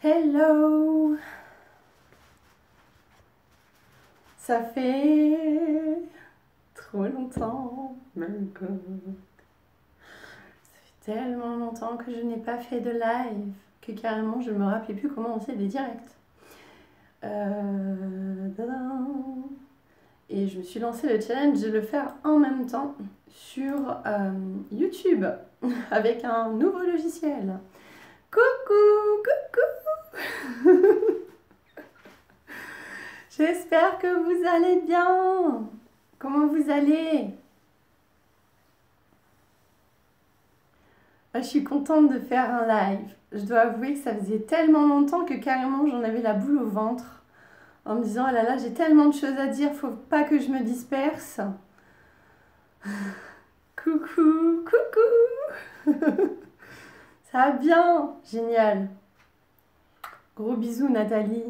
Hello! Ça fait trop longtemps, my God. Ça fait tellement longtemps que je n'ai pas fait de live que carrément je ne me rappelais plus comment on fait des directs. Tadam. Et je me suis lancé le challenge de le faire en même temps sur YouTube avec un nouveau logiciel. Coucou, coucou. J'espère que vous allez bien. Comment vous allez? Je suis contente de faire un live. Je dois avouer que ça faisait tellement longtemps que carrément j'en avais la boule au ventre en me disant oh là là, j'ai tellement de choses à dire, faut pas que je me disperse. Coucou, coucou. Ça va bien? Génial. Gros bisous Nathalie.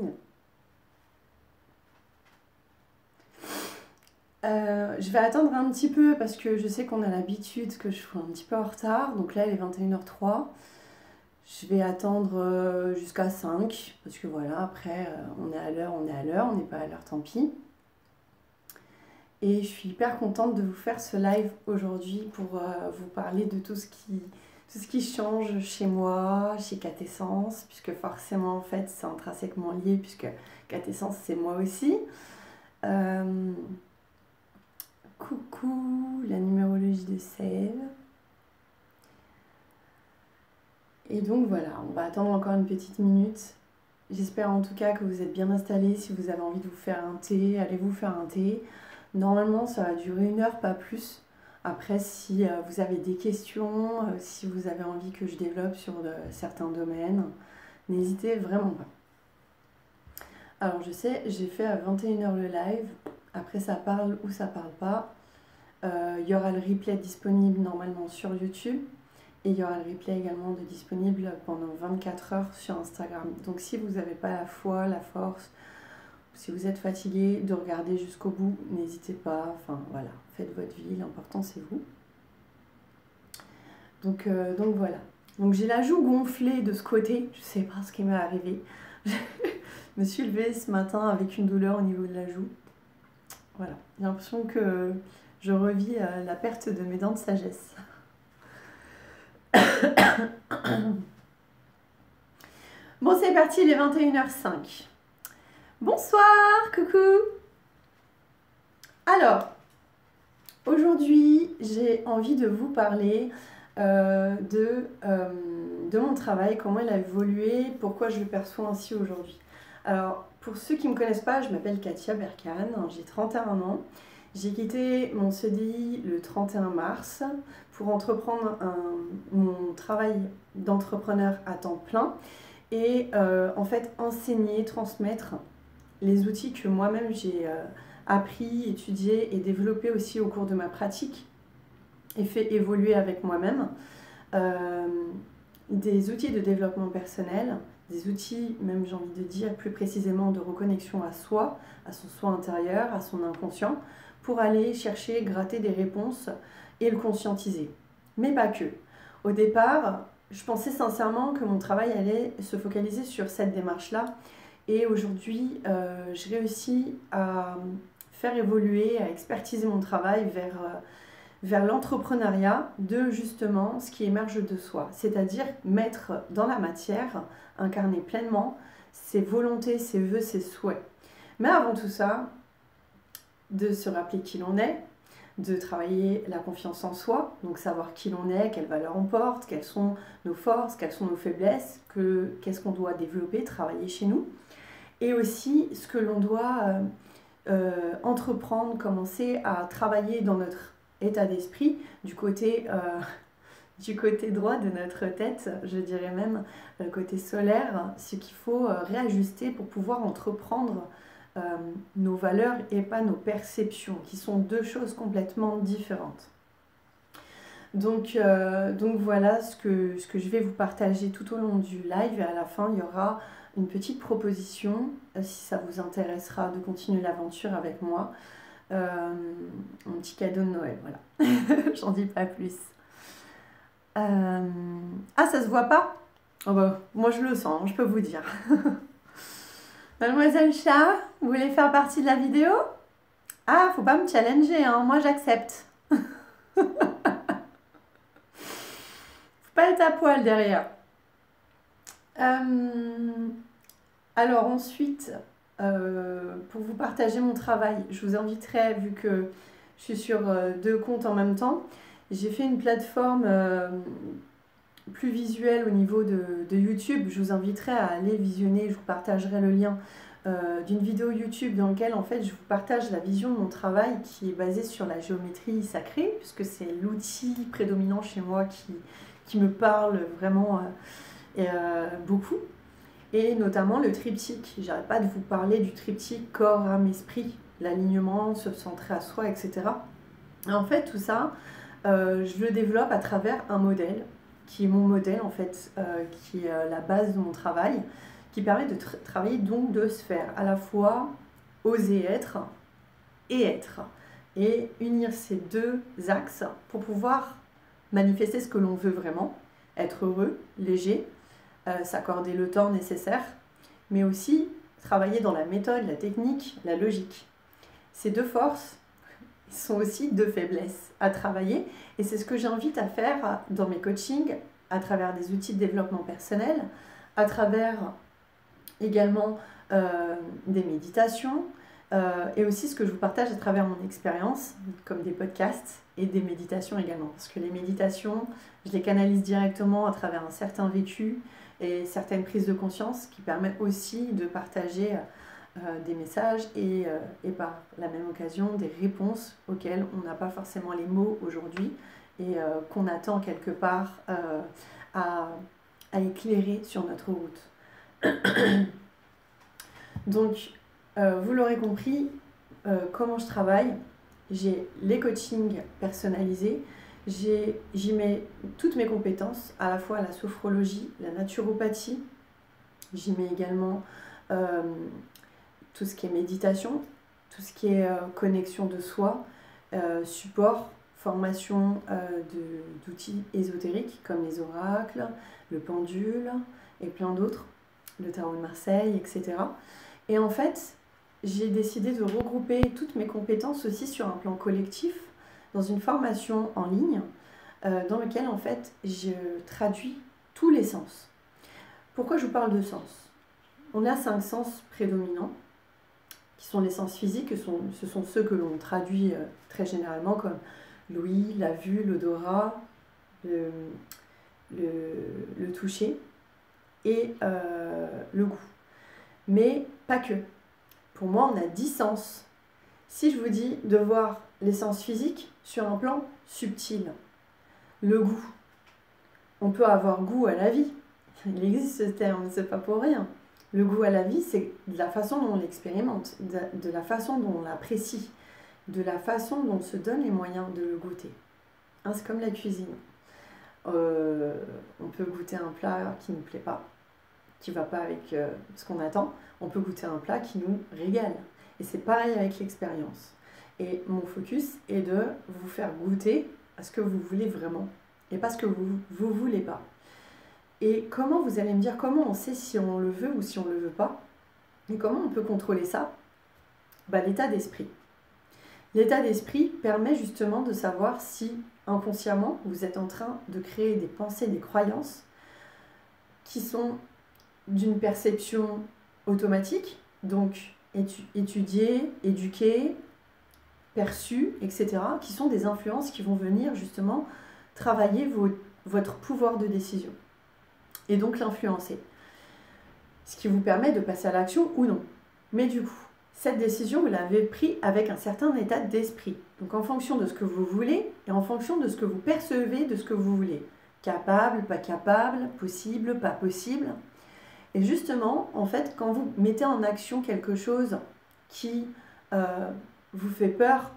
Je vais attendre un petit peu parce que je sais qu'on a l'habitude que je sois un petit peu en retard. Donc là, il est 21h03. Je vais attendre jusqu'à 5 parce que voilà, après, on est à l'heure, on n'est pas à l'heure, tant pis. Et je suis hyper contente de vous faire ce live aujourd'hui pour vous parler de tout ce qui change chez moi, chez Quatessence, puisque forcément, en fait, c'est intrinsèquement lié, puisque Quatessence, c'est moi aussi. Coucou, la numérologie de Sève. Et donc voilà, on va attendre encore une petite minute. J'espère en tout cas que vous êtes bien installés. Si vous avez envie de vous faire un thé, allez vous faire un thé. Normalement, ça va durer 1 heure, pas plus. Après, si vous avez des questions, si vous avez envie que je développe sur certains domaines, n'hésitez vraiment pas. Alors je sais, j'ai fait à 21h le live. Après, ça parle ou ça parle pas. Il y aura le replay disponible normalement sur YouTube. Et il y aura le replay également disponible pendant 24 heures sur Instagram. Donc si vous n'avez pas la foi, la force, si vous êtes fatigué de regarder jusqu'au bout, n'hésitez pas. Enfin voilà, faites votre vie, l'important c'est vous. Donc voilà. Donc j'ai la joue gonflée de ce côté, je sais pas ce qui m'est arrivé. Je me suis levée ce matin avec une douleur au niveau de la joue. Voilà, j'ai l'impression que je revis la perte de mes dents de sagesse. Bon, c'est parti, il est 21h05. Bonsoir, coucou. Alors, aujourd'hui, j'ai envie de vous parler de mon travail, comment il a évolué, pourquoi je le perçois ainsi aujourd'hui. Alors, pour ceux qui ne me connaissent pas, je m'appelle Katia Berkane, j'ai 31 ans. J'ai quitté mon CDI le 31 mars pour entreprendre mon travail d'entrepreneur à temps plein et en fait enseigner, transmettre les outils que moi-même j'ai appris, étudié et développé aussi au cours de ma pratique et fait évoluer avec moi-même. Des outils de développement personnel, des outils, même j'ai envie de dire plus précisément, de reconnexion à soi, à son soi intérieur, à son inconscient, pour aller chercher, gratter des réponses et le conscientiser. Mais pas que. Au départ, je pensais sincèrement que mon travail allait se focaliser sur cette démarche-là. Et aujourd'hui, je réussis à faire évoluer, à expertiser mon travail vers l'entrepreneuriat de justement ce qui émerge de soi. C'est-à-dire mettre dans la matière, incarner pleinement ses volontés, ses vœux, ses souhaits. Mais avant tout ça, de se rappeler qui l'on est, de travailler la confiance en soi, donc savoir qui l'on est, quelles valeurs on porte, quelles sont nos forces, quelles sont nos faiblesses, qu'est-ce qu'on doit développer, travailler chez nous, et aussi ce que l'on doit entreprendre, commencer à travailler dans notre état d'esprit, du côté droit de notre tête, je dirais même le côté solaire, ce qu'il faut réajuster pour pouvoir entreprendre nos valeurs et pas nos perceptions, qui sont deux choses complètement différentes. Donc voilà ce que je vais vous partager tout au long du live, et à la fin il y aura une petite proposition, si ça vous intéressera de continuer l'aventure avec moi, un petit cadeau de Noël, voilà. J'en dis pas plus. Ah, ça se voit pas? Oh bah, moi je le sens, je peux vous dire. Mademoiselle Chat, vous voulez faire partie de la vidéo? Ah, faut pas me challenger, hein, moi j'accepte. Faut pas être à poil derrière. Alors ensuite, pour vous partager mon travail, je vous inviterai, vu que je suis sur 2 comptes en même temps, j'ai fait une plateforme plus visuelle au niveau de YouTube. Je vous inviterai à aller visionner, je vous partagerai le lien d'une vidéo YouTube dans laquelle en fait je vous partage la vision de mon travail qui est basée sur la géométrie sacrée, puisque c'est l'outil prédominant chez moi qui me parle vraiment beaucoup. Et notamment le triptyque. J'arrête pas de vous parler du triptyque corps, âme, esprit, l'alignement, se centrer à soi, etc. Et en fait, tout ça, je le développe à travers un modèle, qui est mon modèle, en fait, qui est la base de mon travail, qui permet de travailler donc 2 sphères, à la fois oser être, et unir ces 2 axes pour pouvoir manifester ce que l'on veut vraiment, être heureux, léger, s'accorder le temps nécessaire, mais aussi travailler dans la méthode, la technique, la logique. Ces 2 forces sont aussi 2 faiblesses à travailler, et c'est ce que j'invite à faire dans mes coachings, à travers des outils de développement personnel, à travers également des méditations, et aussi ce que je vous partage à travers mon expérience, comme des podcasts et des méditations également. Parce que les méditations, je les canalise directement à travers un certain vécu et certaines prises de conscience qui permettent aussi de partager des messages et par la même occasion des réponses auxquelles on n'a pas forcément les mots aujourd'hui et qu'on attend quelque part à éclairer sur notre route. Donc, vous l'aurez compris, comment je travaille, j'ai les coachings personnalisés, j'y mets toutes mes compétences, à la fois la sophrologie, la naturopathie, j'y mets également tout ce qui est méditation, tout ce qui est connexion de soi, support, formation d'outils ésotériques comme les oracles, le pendule et plein d'autres, le tarot de Marseille, etc. Et en fait, j'ai décidé de regrouper toutes mes compétences aussi sur un plan collectif dans une formation en ligne dans laquelle en fait je traduis tous les sens. Pourquoi je vous parle de sens? On a 5 sens prédominants qui sont les sens physiques, ce sont ceux que l'on traduit très généralement comme l'ouïe, la vue, l'odorat, le toucher et le goût. Mais pas que. Pour moi, on a 10 sens. Si je vous dis de voir les sens physiques sur un plan subtil, le goût, on peut avoir goût à la vie. Il existe ce terme, c'est pas pour rien. Le goût à la vie, c'est de la façon dont on l'expérimente, de la façon dont on l'apprécie, de la façon dont on se donne les moyens de le goûter. Hein, c'est comme la cuisine. On peut goûter un plat qui ne nous plaît pas, qui ne va pas avec ce qu'on attend. On peut goûter un plat qui nous régale. Et c'est pareil avec l'expérience. Et mon focus est de vous faire goûter à ce que vous voulez vraiment et pas ce que vous ne voulez pas. Et comment, vous allez me dire, comment on sait si on le veut ou si on ne le veut pas? Et comment on peut contrôler ça? L'état d'esprit. L'état d'esprit permet justement de savoir si inconsciemment vous êtes en train de créer des pensées, des croyances qui sont d'une perception automatique, donc étudiée, éduquée, perçue, etc., qui sont des influences qui vont venir justement travailler votre pouvoir de décision et donc l'influencer. Ce qui vous permet de passer à l'action ou non. Mais du coup, cette décision, vous l'avez prise avec un certain état d'esprit. Donc en fonction de ce que vous voulez et en fonction de ce que vous percevez de ce que vous voulez. Capable, pas capable, possible, pas possible. Et justement, en fait, quand vous mettez en action quelque chose qui vous fait peur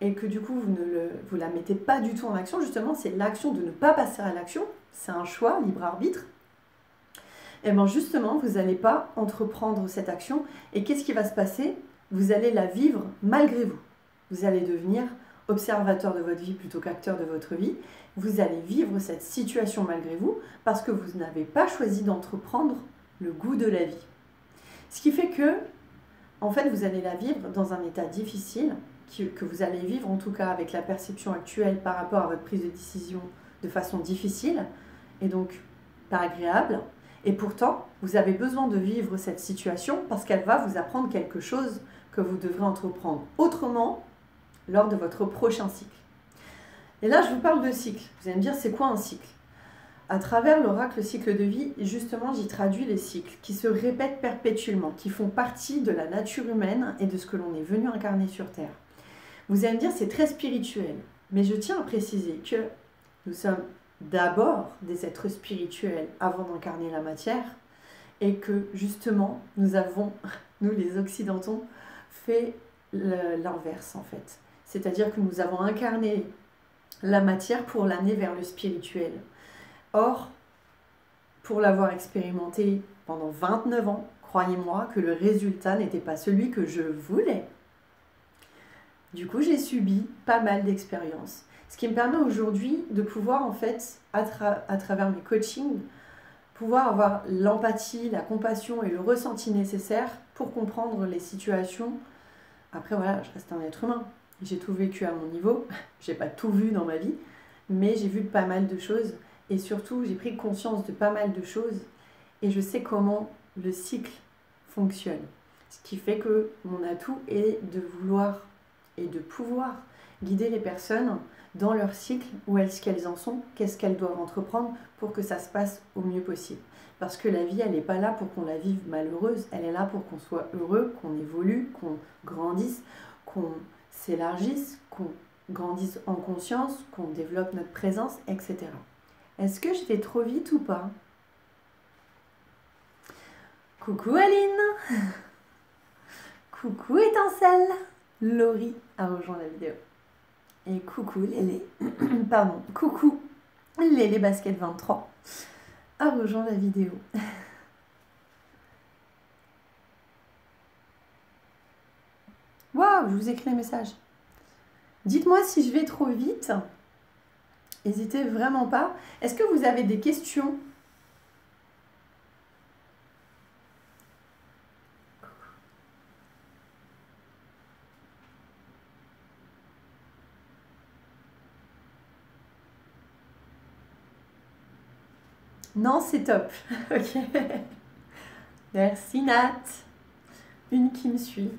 et que du coup vous la mettez pas du tout en action, justement, c'est l'action de ne pas passer à l'action, c'est un choix, libre arbitre. Et bien justement, vous n'allez pas entreprendre cette action. Et qu'est-ce qui va se passer? Vous allez la vivre malgré vous. Vous allez devenir observateur de votre vie plutôt qu'acteur de votre vie. Vous allez vivre cette situation malgré vous parce que vous n'avez pas choisi d'entreprendre le goût de la vie. Ce qui fait que, en fait, vous allez la vivre dans un état difficile, que vous allez vivre en tout cas avec la perception actuelle par rapport à votre prise de décision de façon difficile et donc pas agréable. Et pourtant, vous avez besoin de vivre cette situation parce qu'elle va vous apprendre quelque chose que vous devrez entreprendre autrement lors de votre prochain cycle. Et là, je vous parle de cycle. Vous allez me dire, c'est quoi un cycle? À travers l'oracle cycle de vie, justement, j'y traduis les cycles qui se répètent perpétuellement, qui font partie de la nature humaine et de ce que l'on est venu incarner sur Terre. Vous allez me dire, c'est très spirituel. Mais je tiens à préciser que nous sommes d'abord des êtres spirituels avant d'incarner la matière et que justement nous avons, nous les occidentaux, fait l'inverse en fait. C'est-à-dire que nous avons incarné la matière pour l'amener vers le spirituel. Or, pour l'avoir expérimenté pendant 29 ans, croyez-moi que le résultat n'était pas celui que je voulais. Du coup, j'ai subi pas mal d'expériences. Ce qui me permet aujourd'hui de pouvoir, en fait, à travers mes coachings, pouvoir avoir l'empathie, la compassion et le ressenti nécessaire pour comprendre les situations. Après, voilà, je reste un être humain. J'ai tout vécu à mon niveau. J'ai pas tout vu dans ma vie, mais j'ai vu pas mal de choses. Et surtout, j'ai pris conscience de pas mal de choses. Et je sais comment le cycle fonctionne. Ce qui fait que mon atout est de vouloir et de pouvoir guider les personnes dans leur cycle, où est-ce qu'elles en sont, qu'est-ce qu'elles doivent entreprendre pour que ça se passe au mieux possible. Parce que la vie, elle n'est pas là pour qu'on la vive malheureuse, elle est là pour qu'on soit heureux, qu'on évolue, qu'on grandisse, qu'on s'élargisse, qu'on grandisse en conscience, qu'on développe notre présence, etc. Est-ce que je vais trop vite ou pas? Coucou Aline. Coucou Étincelle. Laurie a rejoint la vidéo. Et coucou Lélé, pardon, coucou Lélé Basket 23 a rejoint la vidéo. Waouh, je vous écris les messages. Dites-moi si je vais trop vite. N'hésitez vraiment pas. Est-ce que vous avez des questions ? Non, c'est top. Ok. Merci Nat. Une qui me suit.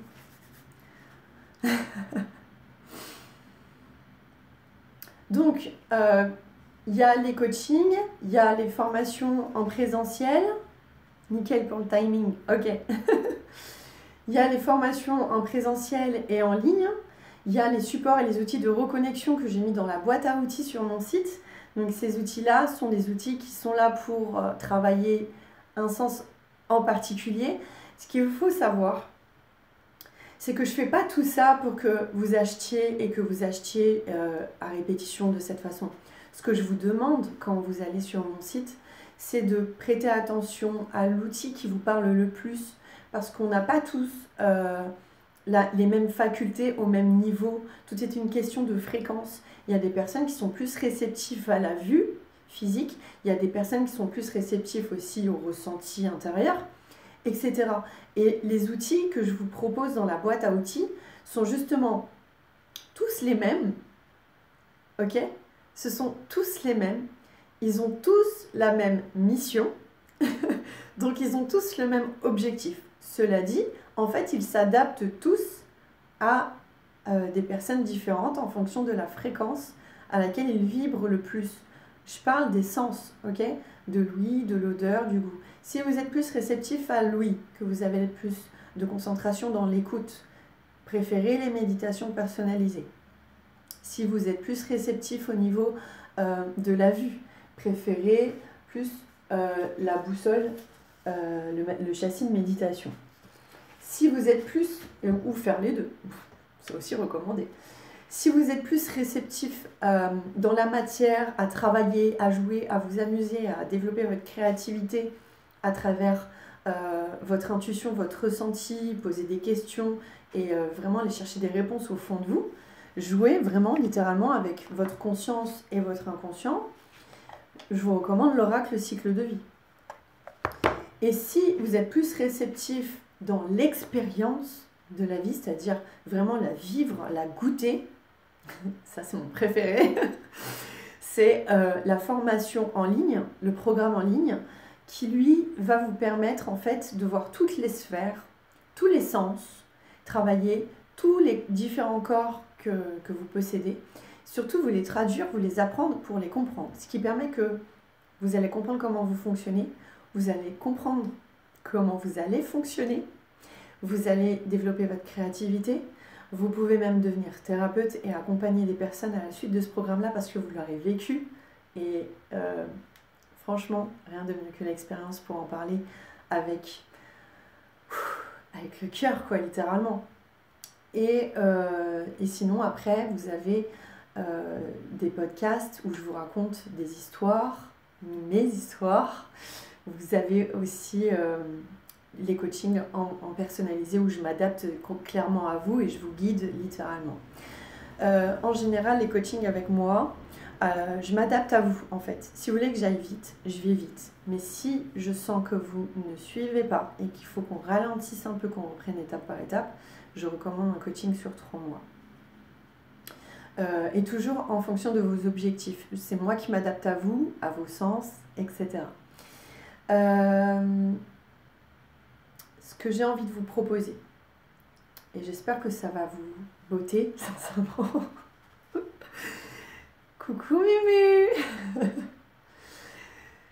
Donc, il y a les coachings, il y a les formations en présentiel. Nickel pour le timing. Ok. Il y a les formations en présentiel et en ligne. Il y a les supports et les outils de reconnexion que j'ai mis dans la boîte à outils sur mon site. Donc ces outils-là sont des outils qui sont là pour travailler un sens en particulier. Ce qu'il faut savoir, c'est que je ne fais pas tout ça pour que vous achetiez et que vous achetiez à répétition de cette façon. Ce que je vous demande quand vous allez sur mon site, c'est de prêter attention à l'outil qui vous parle le plus, parce qu'on n'a pas tous les mêmes facultés au même niveau. Tout est une question de fréquence. Il y a des personnes qui sont plus réceptives à la vue physique, il y a des personnes qui sont plus réceptives aussi au ressenti intérieur, etc. Et les outils que je vous propose dans la boîte à outils sont justement tous les mêmes, ok? Ce sont tous les mêmes, ils ont tous la même mission, donc ils ont tous le même objectif. Cela dit, en fait, ils s'adaptent tous à des personnes différentes en fonction de la fréquence à laquelle ils vibrent le plus. Je parle des sens, ok? De l'ouïe, de l'odeur, du goût. Si vous êtes plus réceptif à l'ouïe, que vous avez plus de concentration dans l'écoute, préférez les méditations personnalisées. Si vous êtes plus réceptif au niveau de la vue, préférez plus la boussole, le châssis de méditation. Si vous êtes plus, ou faire les deux, c'est aussi recommandé. Si vous êtes plus réceptif dans la matière, à travailler, à jouer, à vous amuser, à développer votre créativité à travers votre intuition, votre ressenti, poser des questions et vraiment aller chercher des réponses au fond de vous, jouez vraiment littéralement avec votre conscience et votre inconscient, je vous recommande l'oracle cycle de vie. Et si vous êtes plus réceptif dans l'expérience de la vie, c'est-à-dire vraiment la vivre, la goûter, ça c'est mon préféré, c'est la formation en ligne, le programme en ligne, qui lui va vous permettre en fait de voir toutes les sphères, tous les sens, travailler tous les différents corps que vous possédez, surtout vous les traduire, vous les apprendre pour les comprendre, ce qui permet que vous allez comprendre comment vous fonctionnez, vous allez comprendre comment vous allez fonctionner, vous allez développer votre créativité, vous pouvez même devenir thérapeute et accompagner des personnes à la suite de ce programme-là parce que vous l'aurez vécu. Et franchement, rien de mieux que l'expérience pour en parler avec le cœur, quoi, littéralement. Et sinon, après, vous avez des podcasts où je vous raconte des histoires, mes histoires. Vous avez aussi les coachings en personnalisé où je m'adapte clairement à vous et je vous guide littéralement. En général, les coachings avec moi, je m'adapte à vous en fait. Si vous voulez que j'aille vite, je vais vite. Mais si je sens que vous ne suivez pas et qu'il faut qu'on ralentisse un peu, qu'on reprenne étape par étape, je recommande un coaching sur 3 mois. Et toujours en fonction de vos objectifs. C'est moi qui m'adapte à vous, à vos sens, etc. Ce que j'ai envie de vous proposer, et j'espère que ça va vous botter, sincèrement. Coucou Mumu.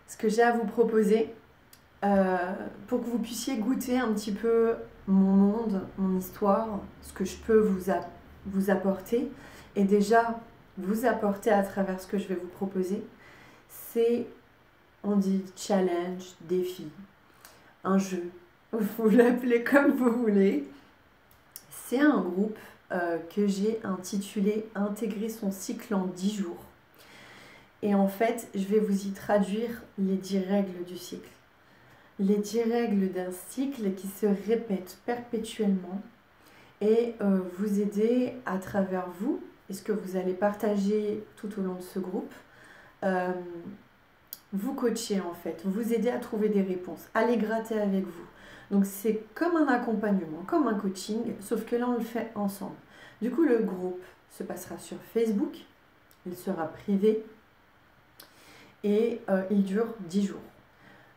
Ce que j'ai à vous proposer, pour que vous puissiez goûter un petit peu mon monde, mon histoire, ce que je peux vous apporter, et déjà vous apporter à travers ce que je vais vous proposer, c'est, on dit challenge, défi, un jeu, vous l'appelez comme vous voulez. C'est un groupe que j'ai intitulé « Intégrer son cycle en 10 jours ». Et en fait, je vais vous y traduire les 10 règles du cycle. Les 10 règles d'un cycle qui se répètent perpétuellement et vous aider à travers vous, et ce que vous allez partager tout au long de ce groupe, vous coacher en fait, vous aider à trouver des réponses, à les gratter avec vous. Donc c'est comme un accompagnement, comme un coaching, sauf que là on le fait ensemble. Du coup le groupe se passera sur Facebook, il sera privé et il dure 10 jours.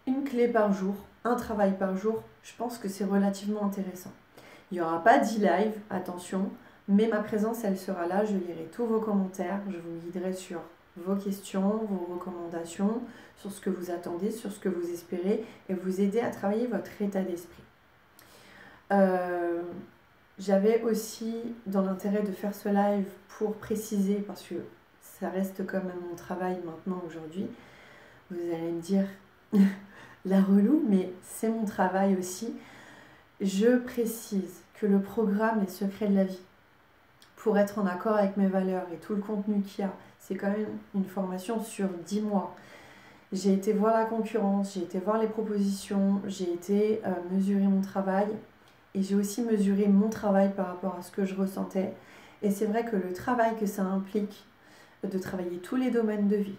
Une clé par jour, un travail par jour, je pense que c'est relativement intéressant. Il n'y aura pas d'e-live, attention, mais ma présence elle sera là, je lirai tous vos commentaires, je vous guiderai sur vos questions, vos recommandations, sur ce que vous attendez, sur ce que vous espérez et vous aider à travailler votre état d'esprit. J'avais aussi dans l'intérêt de faire ce live pour préciser, parce que ça reste quand même mon travail maintenant aujourd'hui, vous allez me dire la relou, mais c'est mon travail aussi. Je précise que le programme Les Secrets de la Vie, pour être en accord avec mes valeurs et tout le contenu qu'il y a, c'est quand même une formation sur 10 mois. J'ai été voir la concurrence, j'ai été voir les propositions, j'ai été mesurer mon travail et j'ai aussi mesuré mon travail par rapport à ce que je ressentais. Et c'est vrai que le travail que ça implique de travailler tous les domaines de vie,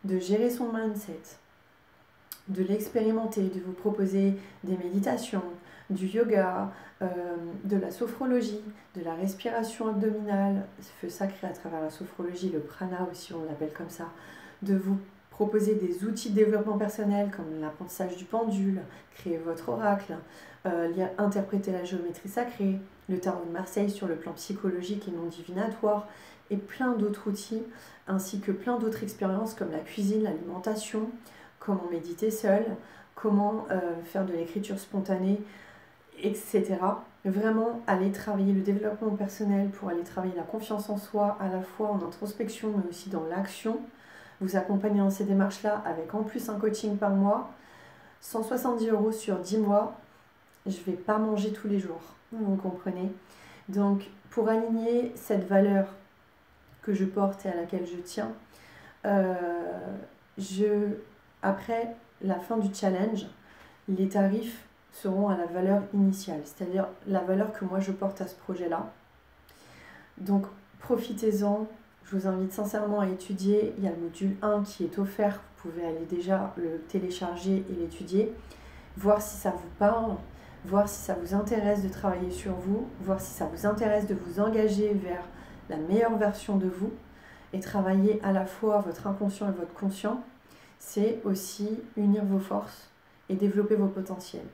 de gérer son mindset, de l'expérimenter, de vous proposer des méditations, du yoga, de la sophrologie, de la respiration abdominale, feu sacré à travers la sophrologie, le prana aussi on l'appelle comme ça, de vous proposer des outils de développement personnel comme l'apprentissage du pendule, créer votre oracle, interpréter la géométrie sacrée, le tarot de Marseille sur le plan psychologique et non divinatoire, et plein d'autres outils, ainsi que plein d'autres expériences comme la cuisine, l'alimentation, comment méditer seul, comment faire de l'écriture spontanée, etc. Vraiment aller travailler le développement personnel pour aller travailler la confiance en soi, à la fois en introspection mais aussi dans l'action. Vous accompagner dans ces démarches-là avec en plus un coaching par mois, 170 € sur 10 mois. Je ne vais pas manger tous les jours, vous comprenez. Donc pour aligner cette valeur que je porte et à laquelle je tiens, après la fin du challenge, les tarifs seront à la valeur initiale, c'est-à-dire la valeur que moi je porte à ce projet-là. Donc profitez-en. Je vous invite sincèrement à étudier. Il y a le module 1 qui est offert. Vous pouvez aller déjà le télécharger et l'étudier. Voir si ça vous parle. Voir si ça vous intéresse de travailler sur vous. Voir si ça vous intéresse de vous engager vers la meilleure version de vous. Et travailler à la fois votre inconscient et votre conscient. C'est aussi unir vos forces et développer vos potentiels.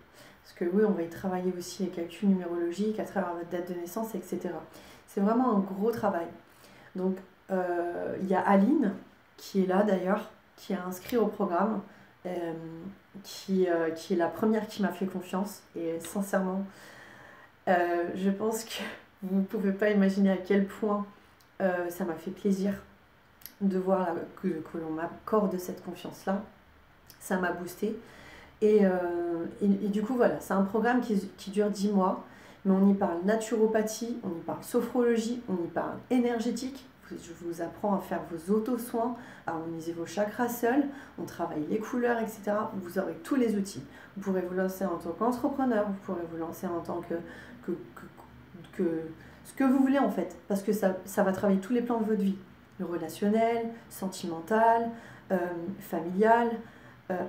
Parce que oui, on va y travailler aussi les calculs numérologiques à travers votre date de naissance, etc. C'est vraiment un gros travail. Donc, il y a Aline, qui est là d'ailleurs, qui a inscrit au programme, qui est la première qui m'a fait confiance. Et sincèrement, je pense que vous ne pouvez pas imaginer à quel point ça m'a fait plaisir de voir que l'on m'accorde cette confiance-là. Ça m'a boosté. Et du coup, voilà, c'est un programme qui dure 10 mois, mais on y parle naturopathie, on y parle sophrologie, on y parle énergétique. Je vous apprends à faire vos auto-soins, à harmoniser vos chakras seuls, on travaille les couleurs, etc. Vous aurez tous les outils. Vous pourrez vous lancer en tant qu'entrepreneur, vous pourrez vous lancer en tant que ce que vous voulez en fait, parce que ça va travailler tous les plans de votre vie. Le relationnel, sentimental, familial,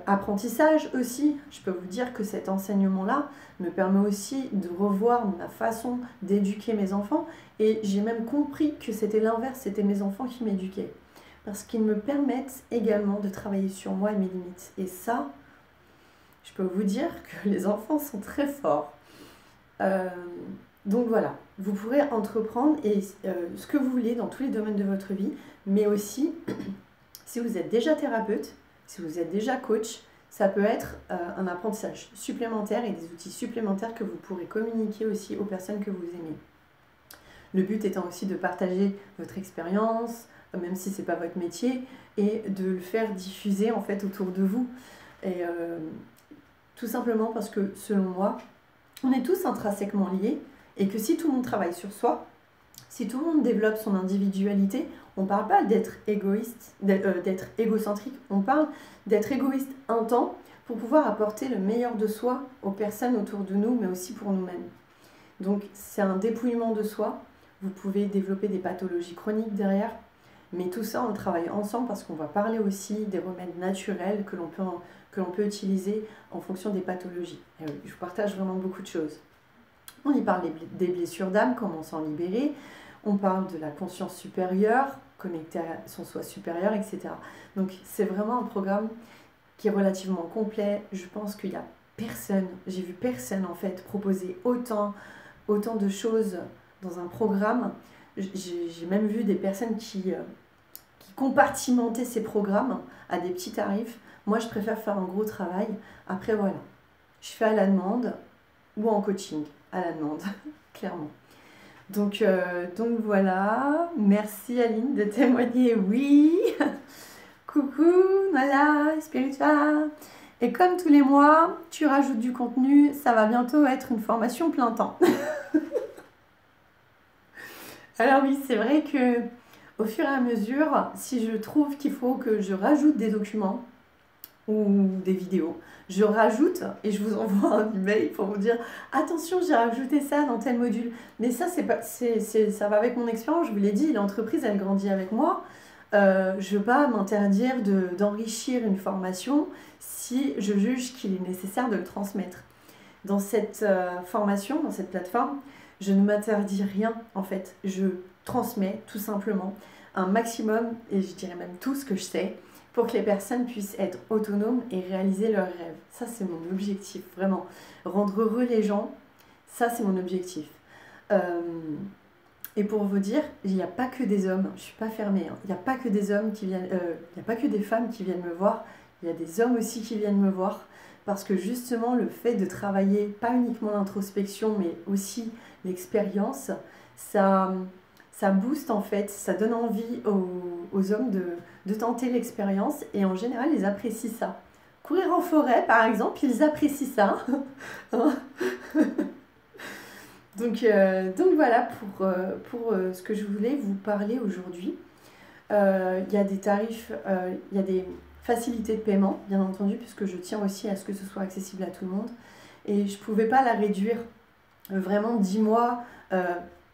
apprentissage aussi. Je peux vous dire que cet enseignement-là me permet aussi de revoir ma façon d'éduquer mes enfants, et j'ai même compris que c'était l'inverse, c'était mes enfants qui m'éduquaient, parce qu'ils me permettent également de travailler sur moi et mes limites. Et ça, je peux vous dire que les enfants sont très forts. Donc voilà, vous pourrez entreprendre ce que vous voulez dans tous les domaines de votre vie, mais aussi, si vous êtes déjà thérapeute, si vous êtes déjà coach, ça peut être un apprentissage supplémentaire et des outils supplémentaires que vous pourrez communiquer aussi aux personnes que vous aimez. Le but étant aussi de partager votre expérience, même si ce n'est pas votre métier, et de le faire diffuser en fait autour de vous. Et tout simplement parce que, selon moi, on est tous intrinsèquement liés, et que si tout le monde travaille sur soi, si tout le monde développe son individualité, on ne parle pas d'être égoïste, d'être égocentrique, on parle d'être égoïste un temps pour pouvoir apporter le meilleur de soi aux personnes autour de nous, mais aussi pour nous-mêmes. Donc c'est un dépouillement de soi. Vous pouvez développer des pathologies chroniques derrière, mais tout ça on travaille ensemble parce qu'on va parler aussi des remèdes naturels que l'on peut utiliser en fonction des pathologies. Et oui, je vous partage vraiment beaucoup de choses. On y parle des blessures d'âme, comment s'en libérer. On parle de la conscience supérieure, connecter à son soi supérieur, etc. Donc c'est vraiment un programme qui est relativement complet. Je pense qu'il n'y a personne, j'ai vu personne en fait proposer autant de choses dans un programme. J'ai même vu des personnes qui compartimentaient ces programmes à des petits tarifs. Moi je préfère faire un gros travail. Après voilà, je fais à la demande ou en coaching, à la demande, clairement. Donc voilà, merci Aline de témoigner, oui. Coucou, voilà, spiritual. Et comme tous les mois, tu rajoutes du contenu, ça va bientôt être une formation plein temps. Alors oui, c'est vrai que au fur et à mesure, si je trouve qu'il faut que je rajoute des documents ou des vidéos, je rajoute et je vous envoie un email pour vous dire attention, j'ai rajouté ça dans tel module. Mais ça, ça va avec mon expérience, je vous l'ai dit, l'entreprise elle grandit avec moi. Je ne veux pas m'interdire d'enrichir une formation si je juge qu'il est nécessaire de le transmettre. Dans cette formation, dans cette plateforme, je ne m'interdis rien en fait. Je transmets tout simplement un maximum, et je dirais même tout ce que je sais, pour que les personnes puissent être autonomes et réaliser leurs rêves. Ça, c'est mon objectif, vraiment. Rendre heureux les gens, ça, c'est mon objectif. Et pour vous dire, il n'y a pas que des hommes, je ne suis pas fermée, hein. Il n'y a pas que des hommes qui viennent, il n'y a pas que des femmes qui viennent me voir, il y a des hommes aussi qui viennent me voir, parce que justement, le fait de travailler, pas uniquement l'introspection, mais aussi l'expérience, ça booste en fait, ça donne envie aux hommes de tenter l'expérience, et en général ils apprécient ça. Courir en forêt par exemple, ils apprécient ça. donc voilà pour ce que je voulais vous parler aujourd'hui. Il y a des tarifs, il y a des facilités de paiement bien entendu, puisque je tiens aussi à ce que ce soit accessible à tout le monde, et je ne pouvais pas la réduire vraiment 10 mois.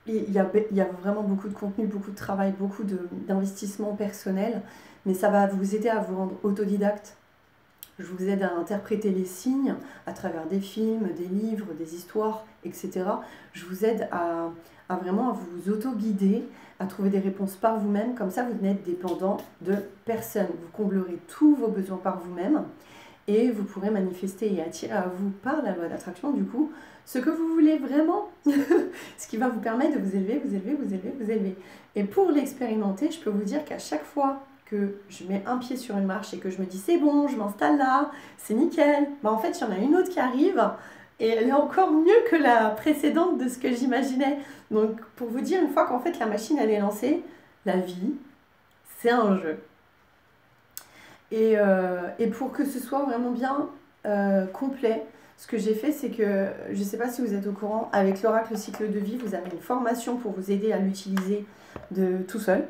il y a vraiment beaucoup de contenu, beaucoup de travail, beaucoup d'investissement personnel, mais ça va vous aider à vous rendre autodidacte. Je vous aide à interpréter les signes à travers des films, des livres, des histoires, etc. Je vous aide à vraiment à vous auto-guider, à trouver des réponses par vous-même. Comme ça, vous n'êtes dépendant de personne. Vous comblerez tous vos besoins par vous-même et vous pourrez manifester et attirer à vous par la loi d'attraction, du coup, ce que vous voulez vraiment. Ce qui va vous permettre de vous élever, vous élever, vous élever, vous élever. Et pour l'expérimenter, je peux vous dire qu'à chaque fois que je mets un pied sur une marche et que je me dis c'est bon, je m'installe là, c'est nickel, bah en fait il y en a une autre qui arrive et elle est encore mieux que la précédente de ce que j'imaginais. Donc pour vous dire, une fois qu'en fait la machine elle est lancée, la vie c'est un jeu. Et pour que ce soit vraiment bien complet, ce que j'ai fait, c'est que, je ne sais pas si vous êtes au courant, avec l'oracle cycle de vie, vous avez une formation pour vous aider à l'utiliser de tout seul.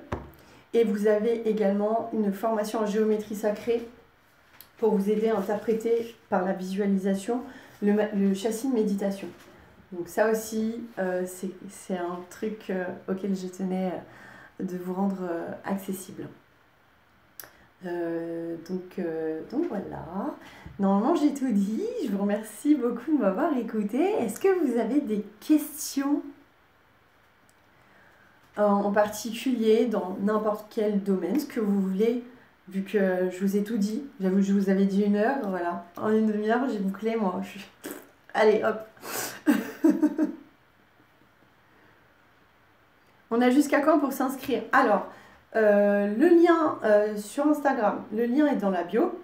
Et vous avez également une formation en géométrie sacrée pour vous aider à interpréter par la visualisation le châssis de méditation. Donc ça aussi, c'est un truc auquel je tenais de vous rendre accessible. Donc voilà. Normalement, j'ai tout dit. Je vous remercie beaucoup de m'avoir écouté. Est-ce que vous avez des questions en particulier dans n'importe quel domaine, ce que vous voulez, vu que je vous ai tout dit. J'avoue, je vous avais dit 1 heure, voilà. En une demi-heure, j'ai bouclé, moi. Allez, hop. On a jusqu'à quand pour s'inscrire? Alors, le lien sur Instagram, le lien est dans la bio.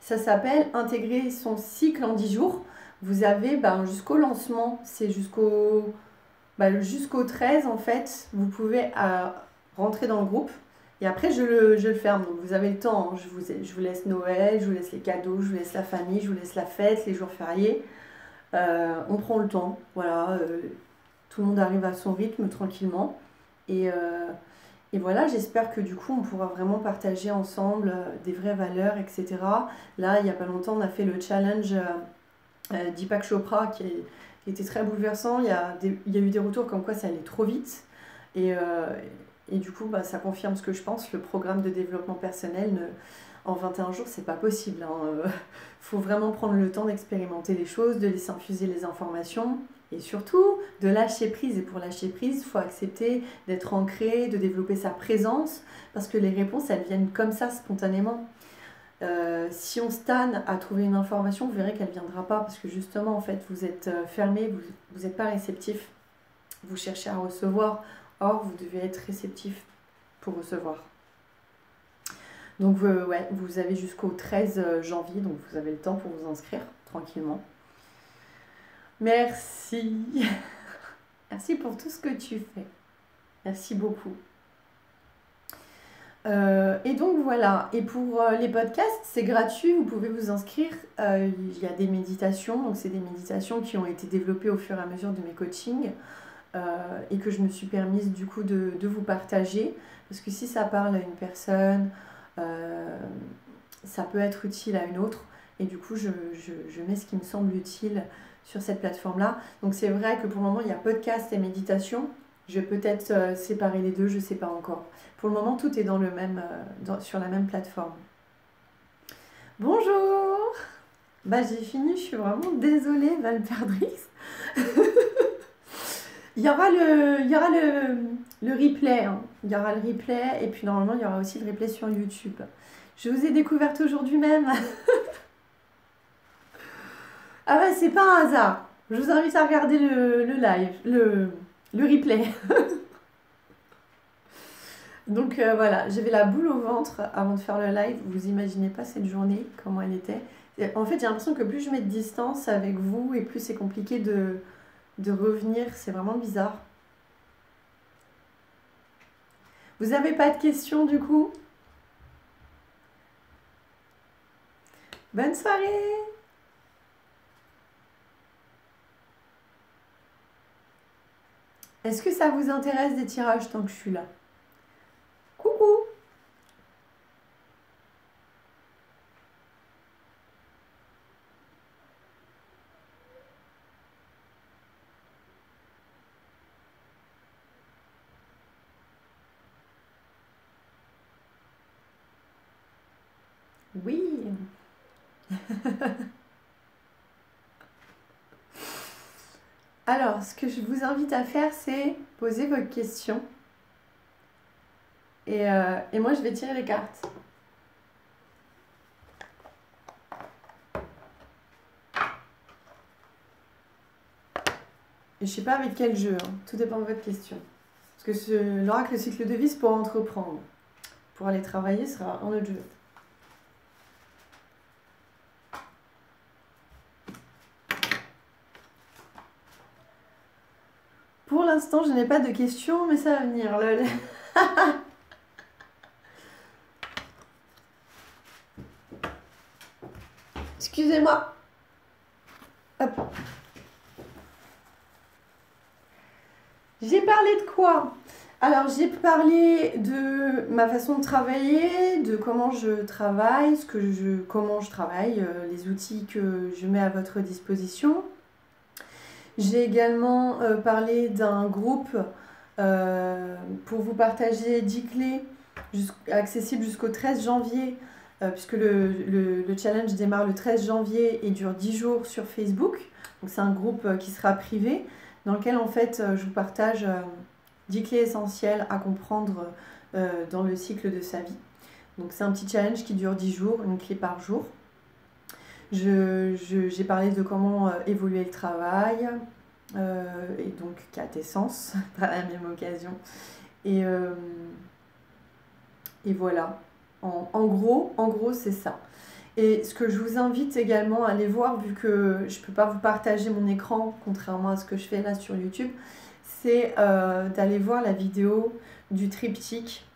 Ça s'appelle Intégrer son cycle en 10 jours. Vous avez jusqu'au lancement, c'est jusqu'au 13 en fait. Vous pouvez rentrer dans le groupe. Et après, je le ferme. Donc, vous avez le temps. Hein. Je vous laisse Noël, je vous laisse les cadeaux, je vous laisse la famille, je vous laisse la fête, les jours fériés. On prend le temps. Voilà. Tout le monde arrive à son rythme tranquillement. Et voilà, j'espère que du coup, on pourra vraiment partager ensemble des vraies valeurs, etc. Là, il n'y a pas longtemps, on a fait le challenge Deepak Chopra qui était très bouleversant. Il y a eu des retours comme quoi ça allait trop vite. Et du coup, ça confirme ce que je pense. Le programme de développement personnel, en 21 jours, c'est pas possible. Faut vraiment prendre le temps d'expérimenter les choses, de laisser infuser les informations. Et surtout, de lâcher prise. Et pour lâcher prise, il faut accepter d'être ancré, de développer sa présence, parce que les réponses, elles viennent comme ça, spontanément. Si on stanne à trouver une information, vous verrez qu'elle ne viendra pas, parce que justement, en fait, vous êtes fermé, vous n'êtes pas réceptif. Vous cherchez à recevoir, or, vous devez être réceptif pour recevoir. Donc, vous avez jusqu'au 13 janvier, donc vous avez le temps pour vous inscrire tranquillement. Merci. Merci pour tout ce que tu fais. Merci beaucoup. Et donc voilà. Et pour les podcasts, c'est gratuit. Vous pouvez vous inscrire. Il y a des méditations. Donc c'est des méditations qui ont été développées au fur et à mesure de mes coachings et que je me suis permise du coup de vous partager. Parce que si ça parle à une personne, ça peut être utile à une autre. Et du coup, je mets ce qui me semble utile sur cette plateforme-là. Donc c'est vrai que pour le moment, il y a podcast et méditation. Je vais peut-être séparer les deux, je ne sais pas encore. Pour le moment, tout est dans le même, sur la même plateforme. Bonjour. J'ai fini, je suis vraiment désolée, Valperdrix. Il y aura le replay. Hein. Il y aura le replay et puis normalement, il y aura aussi le replay sur YouTube. Je vous ai découverte aujourd'hui même. Ah c'est pas un hasard. Je vous invite à regarder le live, le replay. Donc voilà, j'avais la boule au ventre avant de faire le live. Vous imaginez pas cette journée, comment elle était. En fait, j'ai l'impression que plus je mets de distance avec vous et plus c'est compliqué de revenir. C'est vraiment bizarre. Vous n'avez pas de questions du coup? Bonne soirée! Est-ce que ça vous intéresse des tirages tant que je suis là? Coucou! Oui. Alors, ce que je vous invite à faire, c'est poser vos questions. Et moi, je vais tirer les cartes. Et je ne sais pas avec quel jeu, hein. Tout dépend de votre question. Parce que l'oracle cycle de vie, c'est pour entreprendre. Pour aller travailler, ce sera un autre jeu. Pour l'instant, je n'ai pas de questions, mais ça va venir, lol. Excusez-moi. Hop. J'ai parlé de quoi? Alors, j'ai parlé de ma façon de travailler, de comment je travaille, comment je travaille, les outils que je mets à votre disposition. J'ai également parlé d'un groupe pour vous partager 10 clés accessibles jusqu'au 13 janvier, puisque le challenge démarre le 13 janvier et dure 10 jours sur Facebook. Donc, c'est un groupe qui sera privé, dans lequel en fait je vous partage 10 clés essentielles à comprendre dans le cycle de sa vie. Donc c'est un petit challenge qui dure 10 jours, une clé par jour. J'ai parlé de comment évoluer le travail, et donc quintessence par la même occasion. Et voilà, en gros c'est ça. Et ce que je vous invite également à aller voir, vu que je ne peux pas vous partager mon écran, contrairement à ce que je fais là sur YouTube, c'est d'aller voir la vidéo du triptyque.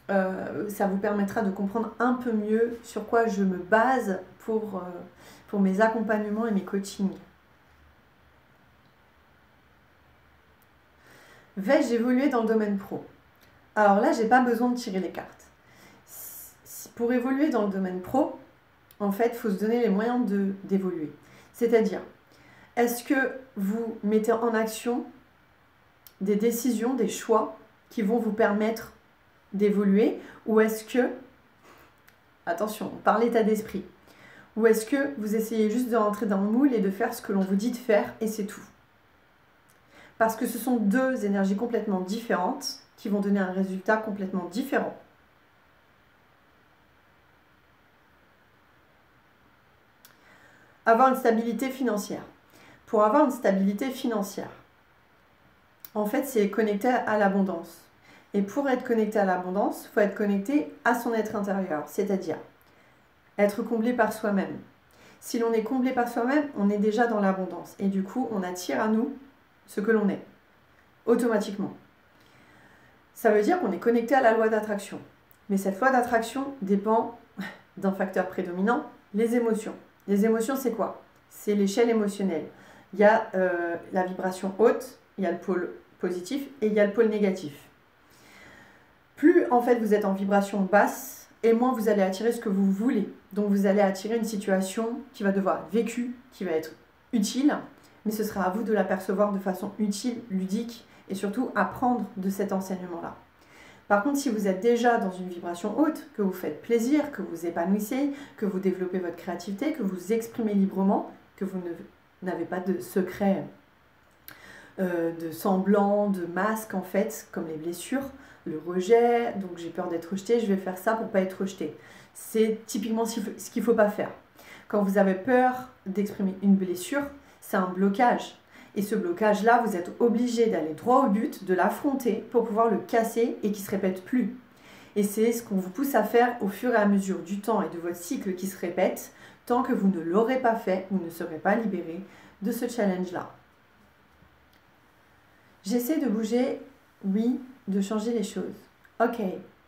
Ça vous permettra de comprendre un peu mieux sur quoi je me base pour mes accompagnements et mes coachings. Vais-je évoluer dans le domaine pro? Alors là, j'ai pas besoin de tirer les cartes. Pour évoluer dans le domaine pro, en fait, il faut se donner les moyens d'évoluer. C'est-à-dire, est-ce que vous mettez en action des décisions, des choix qui vont vous permettre d'évoluer, ou est-ce que, attention, par l'état d'esprit, ou est-ce que vous essayez juste de rentrer dans le moule et de faire ce que l'on vous dit de faire et c'est tout? Parce que ce sont deux énergies complètement différentes qui vont donner un résultat complètement différent. Avoir une stabilité financière. Pour avoir une stabilité financière, en fait, c'est connecté à l'abondance. Et pour être connecté à l'abondance, il faut être connecté à son être intérieur, c'est-à-dire être comblé par soi-même. Si l'on est comblé par soi-même, on est déjà dans l'abondance. Et du coup, on attire à nous ce que l'on est, automatiquement. Ça veut dire qu'on est connecté à la loi d'attraction. Mais cette loi d'attraction dépend d'un facteur prédominant, les émotions. Les émotions, c'est quoi? C'est l'échelle émotionnelle. Il y a la vibration haute, il y a le pôle positif et il y a le pôle négatif. Plus en fait vous êtes en vibration basse, et moins vous allez attirer ce que vous voulez. Donc vous allez attirer une situation qui va devoir être vécue, qui va être utile, mais ce sera à vous de la percevoir de façon utile, ludique, et surtout apprendre de cet enseignement-là. Par contre, si vous êtes déjà dans une vibration haute, que vous faites plaisir, que vous épanouissez, que vous développez votre créativité, que vous exprimez librement, que vous n'avez pas de secret, de semblant, de masque en fait, comme les blessures, le rejet, donc j'ai peur d'être rejeté, je vais faire ça pour ne pas être rejeté. C'est typiquement ce qu'il ne faut pas faire. Quand vous avez peur d'exprimer une blessure, c'est un blocage. Et ce blocage-là, vous êtes obligé d'aller droit au but, de l'affronter pour pouvoir le casser et qu'il ne se répète plus. Et c'est ce qu'on vous pousse à faire au fur et à mesure du temps et de votre cycle qui se répète. Tant que vous ne l'aurez pas fait, vous ne serez pas libéré de ce challenge-là. J'essaie de bouger, oui, de changer les choses. Ok,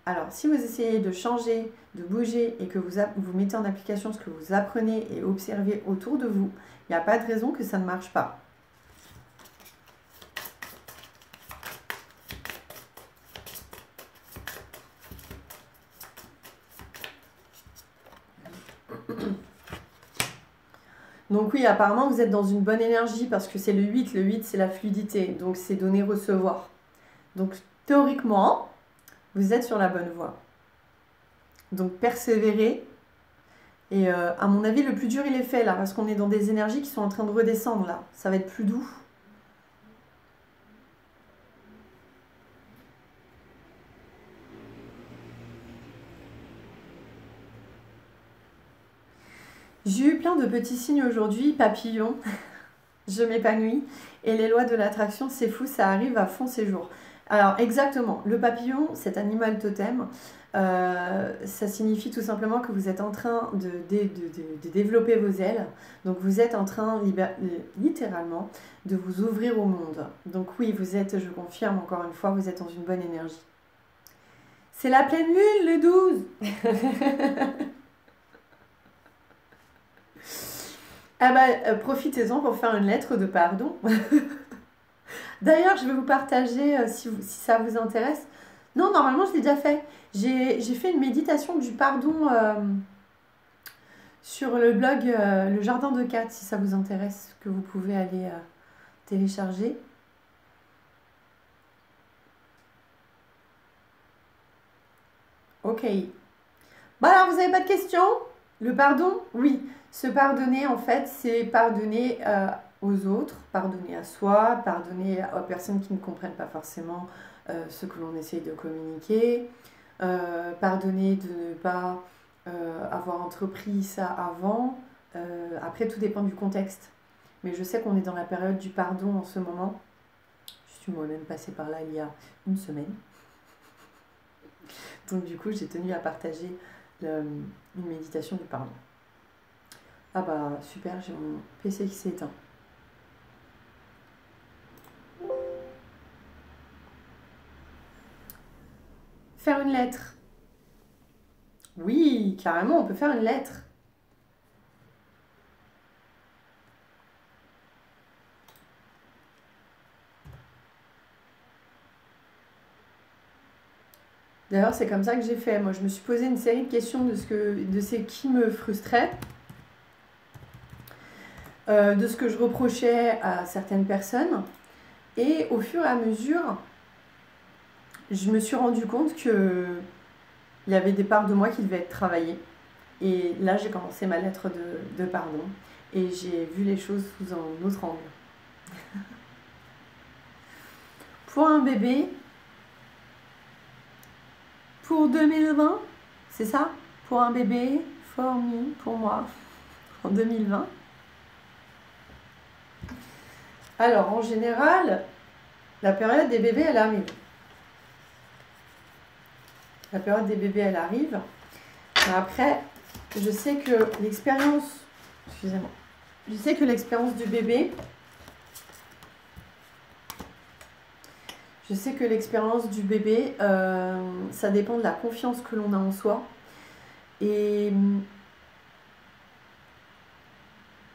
alors si vous essayez de changer, de bouger et que vous mettez en application ce que vous apprenez et observez autour de vous, il n'y a pas de raison que ça ne marche pas. Donc oui, apparemment vous êtes dans une bonne énergie parce que c'est le 8 c'est la fluidité, donc c'est donner-recevoir. Donc théoriquement, vous êtes sur la bonne voie. Donc persévérez, Et à mon avis, le plus dur, il est fait là, parce qu'on est dans des énergies qui sont en train de redescendre là. Ça va être plus doux. J'ai eu plein de petits signes aujourd'hui, papillon, je m'épanouis, et les lois de l'attraction, c'est fou, ça arrive à fond ces jours. Alors exactement, le papillon, cet animal totem, ça signifie tout simplement que vous êtes en train de développer vos ailes, donc vous êtes en train littéralement de vous ouvrir au monde. Donc oui, vous êtes, je confirme encore une fois, vous êtes dans une bonne énergie. C'est la pleine lune le 12. Ah bah, profitez-en pour faire une lettre de pardon. D'ailleurs, je vais vous partager, si ça vous intéresse. Non, normalement, je l'ai déjà fait. J'ai fait une méditation du pardon sur le blog Le Jardin de Kat, si ça vous intéresse, que vous pouvez aller télécharger. Ok. Bon alors, vous n'avez pas de questions? Le pardon? Oui. Se pardonner, en fait, c'est pardonner aux autres, pardonner à soi, pardonner aux personnes qui ne comprennent pas forcément ce que l'on essaye de communiquer, pardonner de ne pas avoir entrepris ça avant. Après, tout dépend du contexte. Mais je sais qu'on est dans la période du pardon en ce moment. Je suis moi-même passée par là il y a une semaine. Donc du coup, j'ai tenu à partager une méditation du pardon. Ah bah super, j'ai mon PC qui s'est éteint. Faire une lettre. Oui, carrément, on peut faire une lettre. D'ailleurs, c'est comme ça que j'ai fait. Moi, je me suis posé une série de questions de ce qui me frustrait, de ce que je reprochais à certaines personnes. Et au fur et à mesure, je me suis rendu compte que il y avait des parts de moi qui devaient être travaillées. Et là, j'ai commencé ma lettre de pardon. Et j'ai vu les choses sous un autre angle. Pour un bébé, pour 2020, c'est ça? Pour un bébé, for me, pour moi, en 2020. Alors, en général, la période des bébés, elle arrive. La période des bébés, elle arrive. Mais après, je sais que l'expérience... Excusez-moi. Je sais que l'expérience du bébé... Je sais que l'expérience du bébé, ça dépend de la confiance que l'on a en soi. Et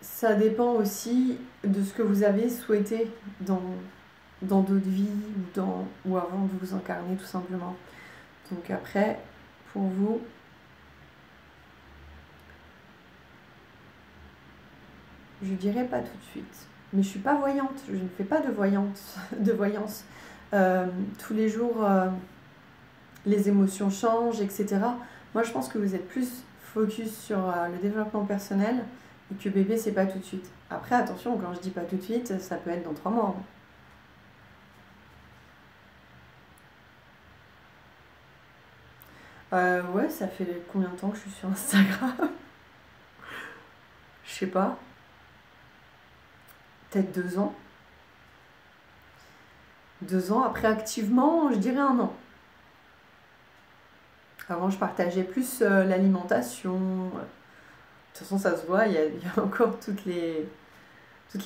ça dépend aussi de ce que vous avez souhaité dans d'autres vies ou avant de vous incarner tout simplement. Donc après, pour vous, je dirais pas tout de suite. Mais je suis pas voyante, je ne fais pas de voyance. Tous les jours, les émotions changent, etc. Moi, je pense que vous êtes plus focus sur le développement personnel et que bébé, c'est pas tout de suite. Après, attention, quand je dis pas tout de suite, ça peut être dans 3 mois. Ouais, ça fait combien de temps que je suis sur Instagram? Je sais pas. Peut-être 2 ans. 2 ans, après activement, je dirais 1 an. Avant, je partageais plus l'alimentation. De toute façon, ça se voit, il y a encore toutes les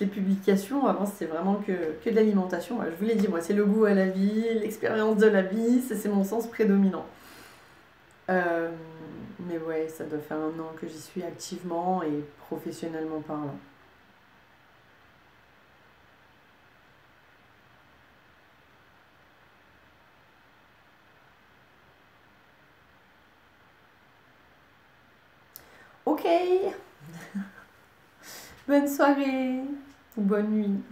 publications. Avant, c'était vraiment que de l'alimentation. Je vous l'ai dit, moi, c'est le goût à la vie, l'expérience de la vie, c'est mon sens prédominant. Mais ouais, ça doit faire 1 an que j'y suis activement et professionnellement parlant. Ok. Bonne soirée ou bonne nuit.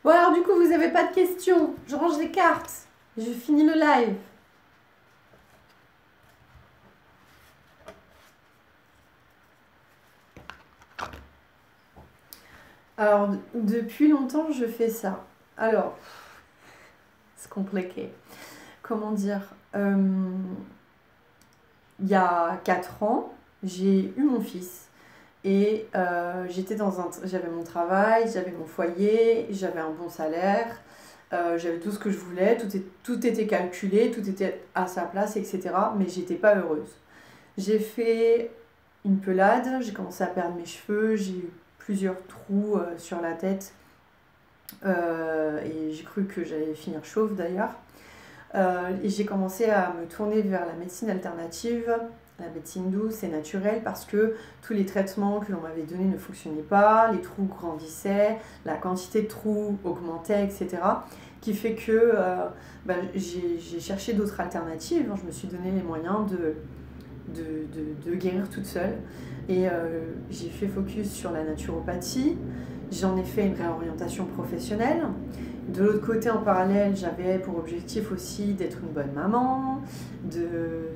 Bon alors du coup, vous n'avez pas de questions. Je range les cartes. Je finis le live. Alors, depuis longtemps, je fais ça. Alors, c'est compliqué. Comment dire? Euh, il y a 4 ans, j'ai eu mon fils. Et j'avais mon travail, j'avais mon foyer, j'avais un bon salaire, j'avais tout ce que je voulais, tout était calculé, tout était à sa place, etc. Mais j'étais pas heureuse. J'ai fait une pelade, j'ai commencé à perdre mes cheveux, j'ai eu plusieurs trous sur la tête et j'ai cru que j'allais finir chauve d'ailleurs. Et j'ai commencé à me tourner vers la médecine alternative, la médecine douce et naturelle, parce que tous les traitements que l'on m'avait donnés ne fonctionnaient pas, les trous grandissaient, la quantité de trous augmentait, etc. Qui fait que j'ai cherché d'autres alternatives. Je me suis donné les moyens de guérir toute seule. Et j'ai fait focus sur la naturopathie. J'en ai fait une réorientation professionnelle. De l'autre côté, en parallèle, j'avais pour objectif aussi d'être une bonne maman, de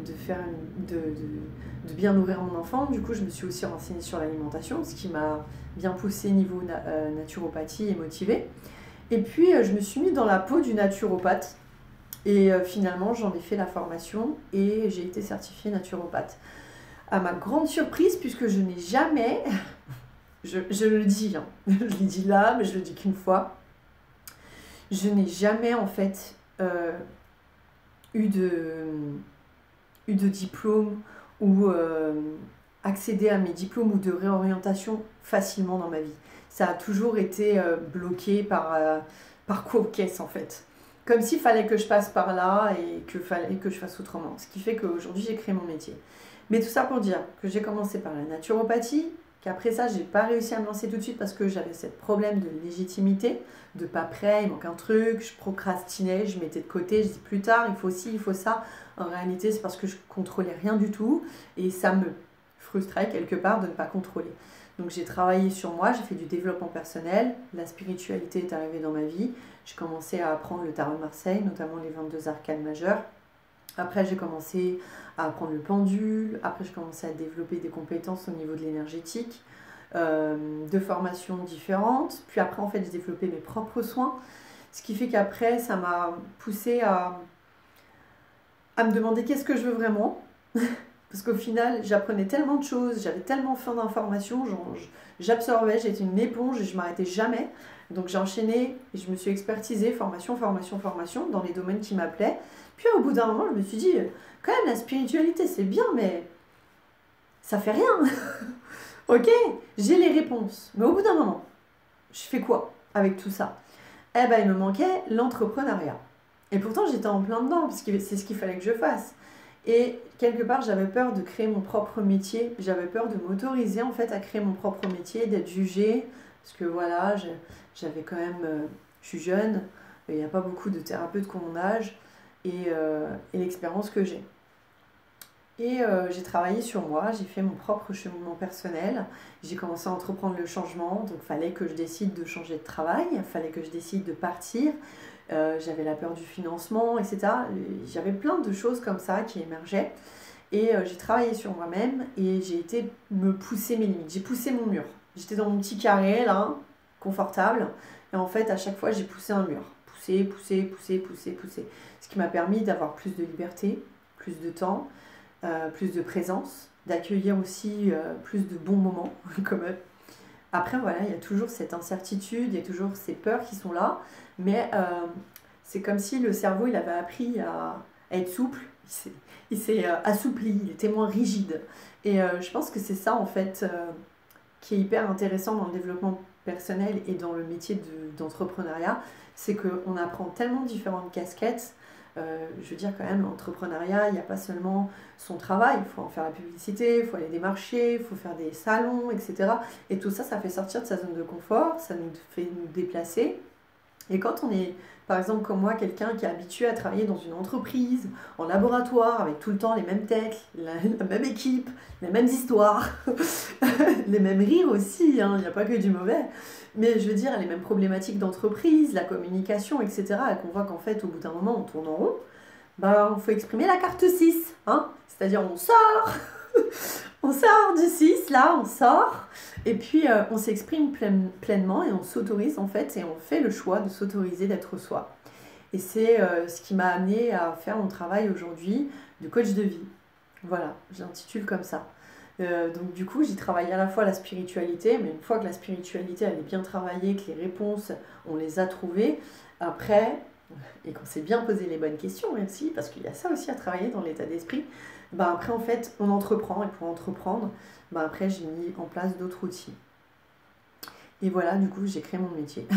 bien nourrir mon enfant. Du coup, je me suis aussi renseignée sur l'alimentation, ce qui m'a bien poussée niveau naturopathie et motivée. Et puis, je me suis mise dans la peau du naturopathe. Et finalement, j'en ai fait la formation et j'ai été certifiée naturopathe. À ma grande surprise, puisque je n'ai jamais, je le dis, hein, je le dis là, mais je le dis qu'une fois, je n'ai jamais en fait eu de diplôme ou accédé à mes diplômes ou de réorientation facilement dans ma vie. Ça a toujours été bloqué par courbe-caisse en fait. Comme s'il fallait que je passe par là et que fallait que je fasse autrement. Ce qui fait qu'aujourd'hui j'ai créé mon métier. Mais tout ça pour dire que j'ai commencé par la naturopathie, qu'après ça j'ai pas réussi à me lancer tout de suite parce que j'avais ce problème de légitimité, de pas prêt, il manque un truc, je procrastinais, je mettais de côté, je dis plus tard, il faut ci, il faut ça. En réalité c'est parce que je contrôlais rien du tout et ça me frustrait quelque part de ne pas contrôler. Donc j'ai travaillé sur moi, j'ai fait du développement personnel, la spiritualité est arrivée dans ma vie, j'ai commencé à apprendre le tarot de Marseille, notamment les 22 arcanes majeures. Après j'ai commencé à apprendre le pendule, après j'ai commencé à développer des compétences au niveau de l'énergétique, de formations différentes, puis après en fait j'ai développé mes propres soins, ce qui fait qu'après ça m'a poussé à me demander qu'est-ce que je veux vraiment. Parce qu'au final, j'apprenais tellement de choses, j'avais tellement faim d'informations, j'absorbais, j'étais une éponge et je m'arrêtais jamais. Donc j'ai enchaîné et je me suis expertisée, formation, formation, formation, dans les domaines qui m'appelaient. Puis au bout d'un moment, je me suis dit, quand même, la spiritualité, c'est bien, mais ça fait rien. Ok, j'ai les réponses. Mais au bout d'un moment, je fais quoi avec tout ça? Eh ben, il me manquait l'entrepreneuriat. Et pourtant, j'étais en plein dedans, parce que c'est ce qu'il fallait que je fasse. Et quelque part, j'avais peur de créer mon propre métier. J'avais peur de m'autoriser en fait à créer mon propre métier, d'être jugée. Parce que voilà, j'avais quand même, je suis jeune, il n'y a pas beaucoup de thérapeutes qui ont mon âge et l'expérience que j'ai. Et j'ai travaillé sur moi, j'ai fait mon propre cheminement personnel. J'ai commencé à entreprendre le changement, donc il fallait que je décide de changer de travail, il fallait que je décide de partir. J'avais la peur du financement, etc. J'avais plein de choses comme ça qui émergeaient. Et j'ai travaillé sur moi-même et j'ai été me pousser mes limites. J'ai poussé mon mur. J'étais dans mon petit carré, là, confortable. Et en fait, à chaque fois, j'ai poussé un mur. Poussé, poussé, poussé, poussé, poussé. Ce qui m'a permis d'avoir plus de liberté, plus de temps, plus de présence, d'accueillir aussi plus de bons moments, quand même. Après, voilà, il y a toujours cette incertitude, il y a toujours ces peurs qui sont là, mais c'est comme si le cerveau, il avait appris à être souple, il s'est assoupli, il était moins rigide. Et je pense que c'est ça, en fait, qui est hyper intéressant dans le développement personnel et dans le métier d'entrepreneuriat, c'est qu'on apprend tellement différentes casquettes. Je veux dire quand même, l'entrepreneuriat, il n'y a pas seulement son travail, il faut en faire la publicité, il faut aller démarcher, il faut faire des salons, etc. Et tout ça, ça fait sortir de sa zone de confort, ça nous fait nous déplacer. Et quand on est, par exemple, comme moi, quelqu'un qui est habitué à travailler dans une entreprise, en laboratoire, avec tout le temps les mêmes techs, la même équipe, les mêmes histoires, les mêmes rires aussi, hein, il n'y a pas que du mauvais, mais je veux dire, les mêmes problématiques d'entreprise, la communication, etc., et qu'on voit qu'en fait, au bout d'un moment, on tourne en rond, bah, on faut exprimer la carte 6, hein, c'est-à-dire on sort, On sort du 6, là, on sort, et puis on s'exprime pleinement et on s'autorise en fait, et on fait le choix de s'autoriser d'être soi. Et c'est ce qui m'a amené à faire mon travail aujourd'hui de coach de vie. Voilà, je l'intitule comme ça. Donc du coup, j'y travaille à la fois la spiritualité, mais une fois que la spiritualité elle est bien travaillée, que les réponses, on les a trouvées, après, et qu'on s'est bien posé les bonnes questions aussi, parce qu'il y a ça aussi à travailler dans l'état d'esprit, ben après en fait, on entreprend, et pour entreprendre, ben après j'ai mis en place d'autres outils. Et voilà, du coup, j'ai créé mon métier.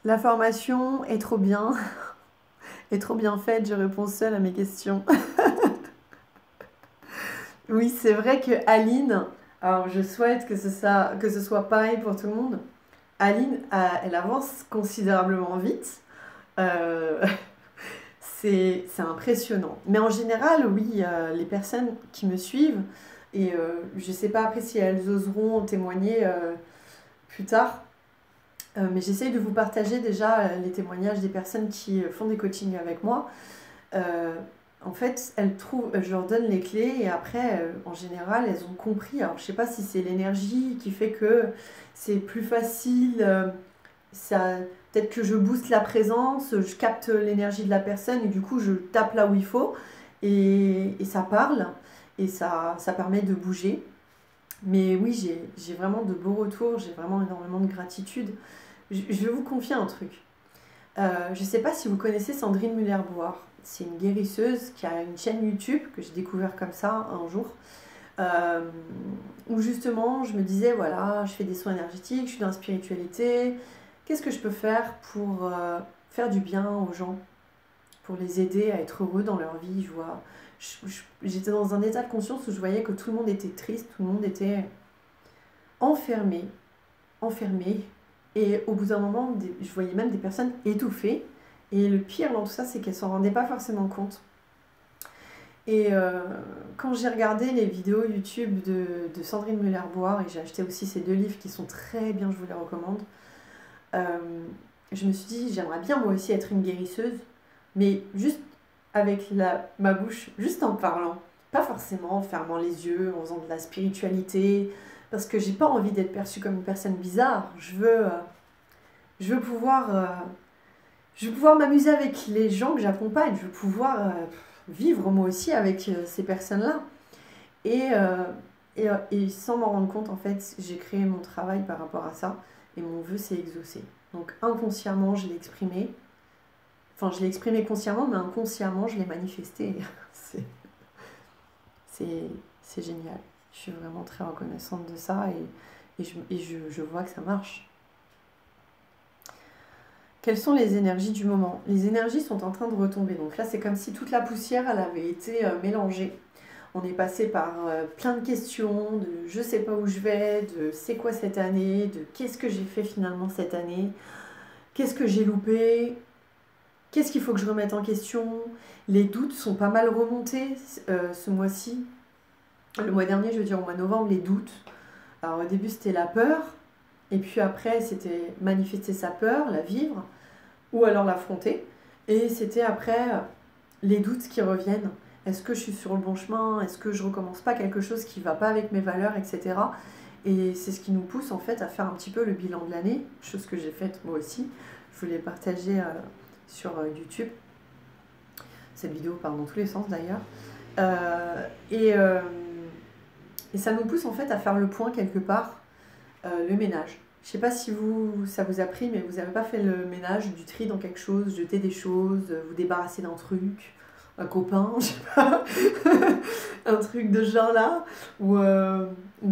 La formation est trop bien, est trop bien faite, je réponds seule à mes questions. Oui, c'est vrai que Aline, alors je souhaite que ce soit pareil pour tout le monde. Aline, elle avance considérablement vite. Euh, c'est impressionnant. Mais en général, oui, les personnes qui me suivent, et je ne sais pas après si elles oseront en témoigner plus tard, mais j'essaye de vous partager déjà les témoignages des personnes qui font des coachings avec moi. Euh, En fait, elles trouvent, je leur donne les clés et après, en général, elles ont compris. Alors, je sais pas si c'est l'énergie qui fait que c'est plus facile. Ça, peut-être que je booste la présence, je capte l'énergie de la personne et du coup, je tape là où il faut et ça parle et ça permet de bouger. Mais oui, j'ai vraiment de beaux retours, j'ai vraiment énormément de gratitude. Je vais vous confier un truc. Je ne sais pas si vous connaissez Sandrine Muller-Boire. C'est une guérisseuse qui a une chaîne YouTube que j'ai découvert comme ça un jour. euh, Où justement je me disais, voilà, je fais des soins énergétiques, je suis dans la spiritualité. Qu'est-ce que je peux faire pour faire du bien aux gens, pour les aider à être heureux dans leur vie? J'étais dans un état de conscience où je voyais que tout le monde était triste, tout le monde était enfermé, enfermé. Et au bout d'un moment, je voyais même des personnes étouffées. Et le pire dans tout ça, c'est qu'elles s'en rendaient pas forcément compte. Et quand j'ai regardé les vidéos YouTube de Sandrine Muller-Boire, et j'ai acheté aussi ces deux livres qui sont très bien, je vous les recommande, euh, je me suis dit, j'aimerais bien moi aussi être une guérisseuse, mais juste avec ma bouche, juste en parlant. Pas forcément en fermant les yeux, en faisant de la spiritualité, parce que j'ai pas envie d'être perçue comme une personne bizarre. Je veux pouvoir, je veux pouvoir m'amuser avec les gens que j'accompagne. Je veux pouvoir vivre moi aussi avec ces personnes-là. Et, et sans m'en rendre compte, en fait, j'ai créé mon travail par rapport à ça. Et mon vœu s'est exaucé. Donc inconsciemment, je l'ai exprimé. Enfin, je l'ai exprimé consciemment, mais inconsciemment, je l'ai manifesté. C'est, c'est génial. Je suis vraiment très reconnaissante de ça je vois que ça marche. Quelles sont les énergies du moment? Les énergies sont en train de retomber. Donc là, c'est comme si toute la poussière, elle avait été mélangée. On est passé par plein de questions, de je sais pas où je vais, de c'est quoi cette année, de qu'est-ce que j'ai fait finalement cette année, qu'est-ce que j'ai loupé, qu'est-ce qu'il faut que je remette en question. Les doutes sont pas mal remontés ce mois-ci. Le mois dernier, je veux dire au mois de novembre, les doutes. Alors au début, c'était la peur. Et puis après, c'était manifester sa peur, la vivre, ou alors l'affronter. Et c'était après les doutes qui reviennent. Est-ce que je suis sur le bon chemin? Est-ce que je recommence pas quelque chose qui va pas avec mes valeurs, etc. Et c'est ce qui nous pousse en fait à faire un petit peu le bilan de l'année, chose que j'ai faite moi aussi. Je voulais partager sur YouTube. Cette vidéo part dans tous les sens d'ailleurs. Euh, et, euh, et ça nous pousse en fait à faire le point quelque part, le ménage. Je sais pas si ça vous a pris, mais vous n'avez pas fait le ménage, du tri dans quelque chose, jeter des choses, vous débarrasser d'un truc, un copain, je sais pas, un truc de ce genre-là, ou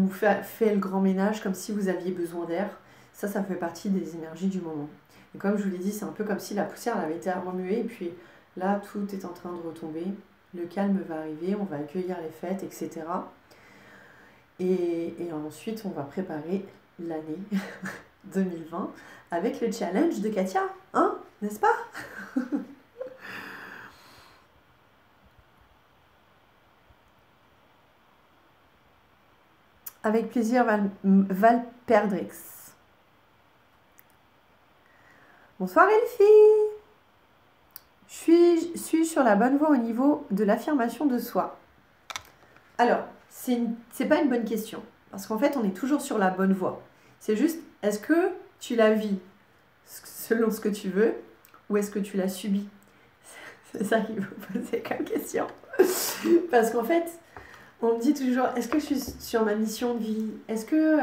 fait le grand ménage comme si vous aviez besoin d'air. Ça fait partie des énergies du moment. Et comme je vous l'ai dit, c'est un peu comme si la poussière elle avait été remuée, et puis là, tout est en train de retomber. Le calme va arriver, on va accueillir les fêtes, etc. Et ensuite, on va préparer l'année 2020 avec le challenge de Katia, hein, n'est-ce pas? Avec plaisir, Val Perdrix. Bonsoir Elfie. Suis-je sur la bonne voie au niveau de l'affirmation de soi? Alors, c'est pas une bonne question. Parce qu'en fait, on est toujours sur la bonne voie. C'est juste, est-ce que tu la vis selon ce que tu veux ou est-ce que tu l'as subi? C'est ça qu'il faut poser comme question. Parce qu'en fait, on me dit toujours, est-ce que je suis sur ma mission de vie? Est-ce que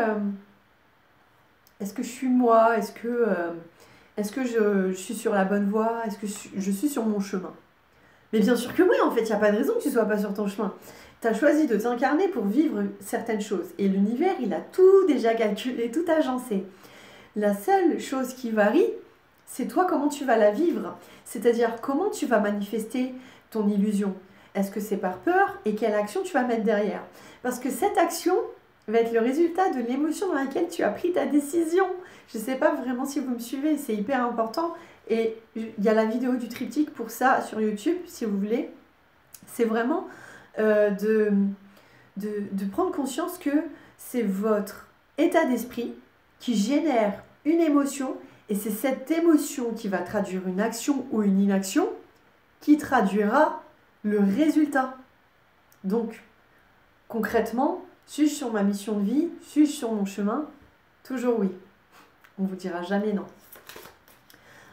je suis moi? Est-ce que je suis sur la bonne voie? Est-ce que je suis sur mon chemin? Mais bien sûr que oui, en fait, il n'y a pas de raison que tu ne sois pas sur ton chemin. Tu as choisi de t'incarner pour vivre certaines choses. Et l'univers, il a tout déjà calculé, tout agencé. La seule chose qui varie, c'est toi comment tu vas la vivre. C'est-à-dire comment tu vas manifester ton illusion. Est-ce que c'est par peur et quelle action tu vas mettre derrière? Parce que cette action va être le résultat de l'émotion dans laquelle tu as pris ta décision. Je ne sais pas vraiment si vous me suivez, c'est hyper important. Et il y a la vidéo du triptyque pour ça sur YouTube, si vous voulez. C'est vraiment de prendre conscience que c'est votre état d'esprit qui génère une émotion et c'est cette émotion qui va traduire une action ou une inaction qui traduira le résultat. Donc, concrètement, suis-je sur ma mission de vie? Suis-je sur mon chemin? Toujours oui. On ne vous dira jamais non.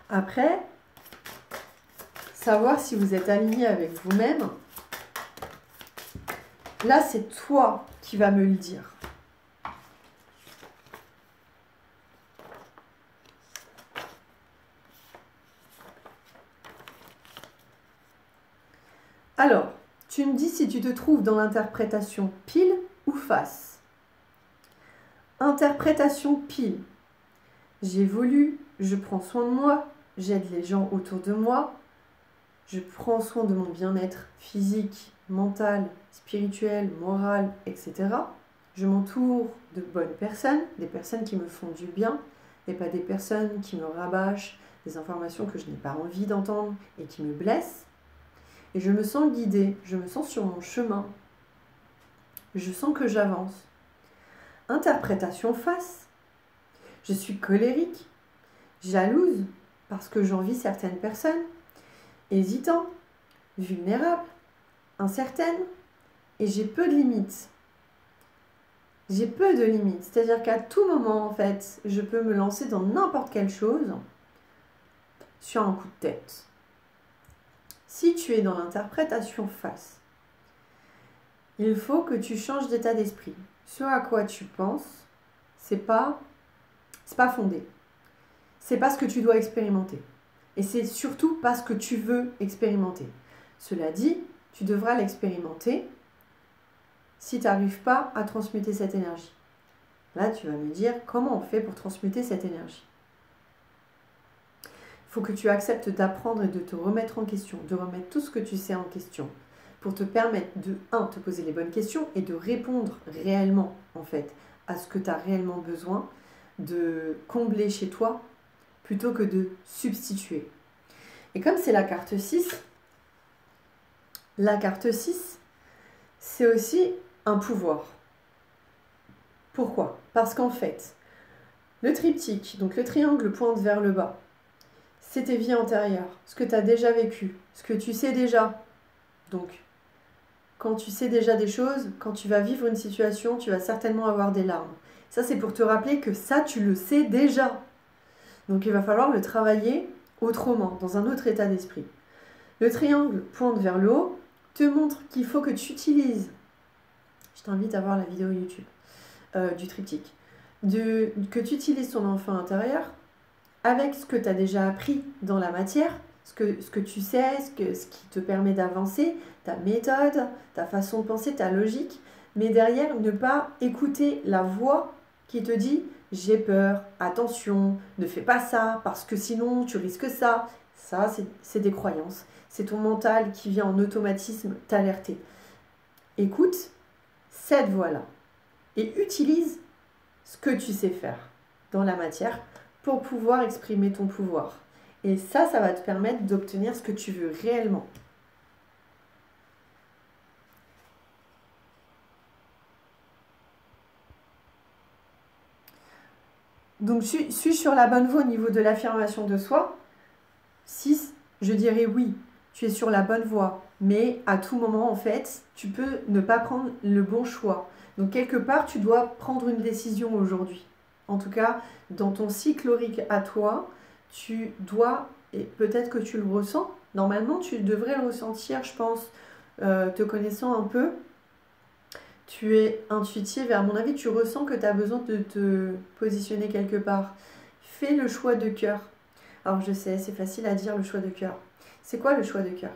Après, savoir si vous êtes aligné avec vous-même, là, c'est toi qui vas me le dire. Alors, tu me dis si tu te trouves dans l'interprétation pile ou face. Interprétation pile. J'évolue, je prends soin de moi, j'aide les gens autour de moi, je prends soin de mon bien-être physique, mental, spirituel, moral, etc. Je m'entoure de bonnes personnes, des personnes qui me font du bien et pas des personnes qui me rabâchent des informations que je n'ai pas envie d'entendre et qui me blessent. Et je me sens guidée, je me sens sur mon chemin. Je sens que j'avance. Interprétation face. Je suis colérique, jalouse parce que j'envie certaines personnes, hésitant, vulnérable, incertaine et j'ai peu de limites. J'ai peu de limites, c'est-à-dire qu'à tout moment, en fait, je peux me lancer dans n'importe quelle chose sur un coup de tête. Si tu es dans l'interprétation face, il faut que tu changes d'état d'esprit. Ce à quoi tu penses, c'est pas fondé. C'est pas ce que tu dois expérimenter. Et c'est surtout pas ce que tu veux expérimenter. Cela dit, tu devras l'expérimenter si tu n'arrives pas à transmuter cette énergie. Là, tu vas me dire comment on fait pour transmuter cette énergie. Il faut que tu acceptes d'apprendre et de te remettre en question, de remettre tout ce que tu sais en question, pour te permettre de, te poser les bonnes questions et de répondre réellement, en fait, à ce que tu as réellement besoin, de combler chez toi, plutôt que de substituer. Et comme c'est la carte 6, c'est aussi un pouvoir. Pourquoi? Parce qu'en fait, le triptyque, donc le triangle pointe vers le bas, c'est tes vies antérieures, ce que tu as déjà vécu, ce que tu sais déjà. Donc, quand tu sais déjà des choses, quand tu vas vivre une situation, tu vas certainement avoir des larmes. Ça, c'est pour te rappeler que ça, tu le sais déjà. Donc, il va falloir le travailler autrement, dans un autre état d'esprit. Le triangle pointe vers le haut, te montre qu'il faut que tu utilises, je t'invite à voir la vidéo YouTube du triptyque, que tu utilises ton enfant intérieur avec ce que tu as déjà appris dans la matière, ce que tu sais, ce qui te permet d'avancer, ta méthode, ta façon de penser, ta logique, mais derrière, ne pas écouter la voix qui te dit « j'ai peur, attention, ne fais pas ça, parce que sinon tu risques ça ». Ça, c'est des croyances. C'est ton mental qui vient en automatisme t'alerter. Écoute cette voix-là et utilise ce que tu sais faire dans la matière pour pouvoir exprimer ton pouvoir. Et ça va te permettre d'obtenir ce que tu veux réellement. Donc, suis-je sur la bonne voie au niveau de l'affirmation de soi? 6, je dirais oui, tu es sur la bonne voie. Mais à tout moment, en fait, tu peux ne pas prendre le bon choix. Donc, quelque part, tu dois prendre une décision aujourd'hui. En tout cas, dans ton cycle aurique à toi, tu dois, et peut-être que tu le ressens, normalement, tu devrais le ressentir, je pense, te connaissant un peu. Tu es intuitive et à mon avis, tu ressens que tu as besoin de te positionner quelque part. Fais le choix de cœur. Alors je sais, c'est facile à dire le choix de cœur. C'est quoi le choix de cœur?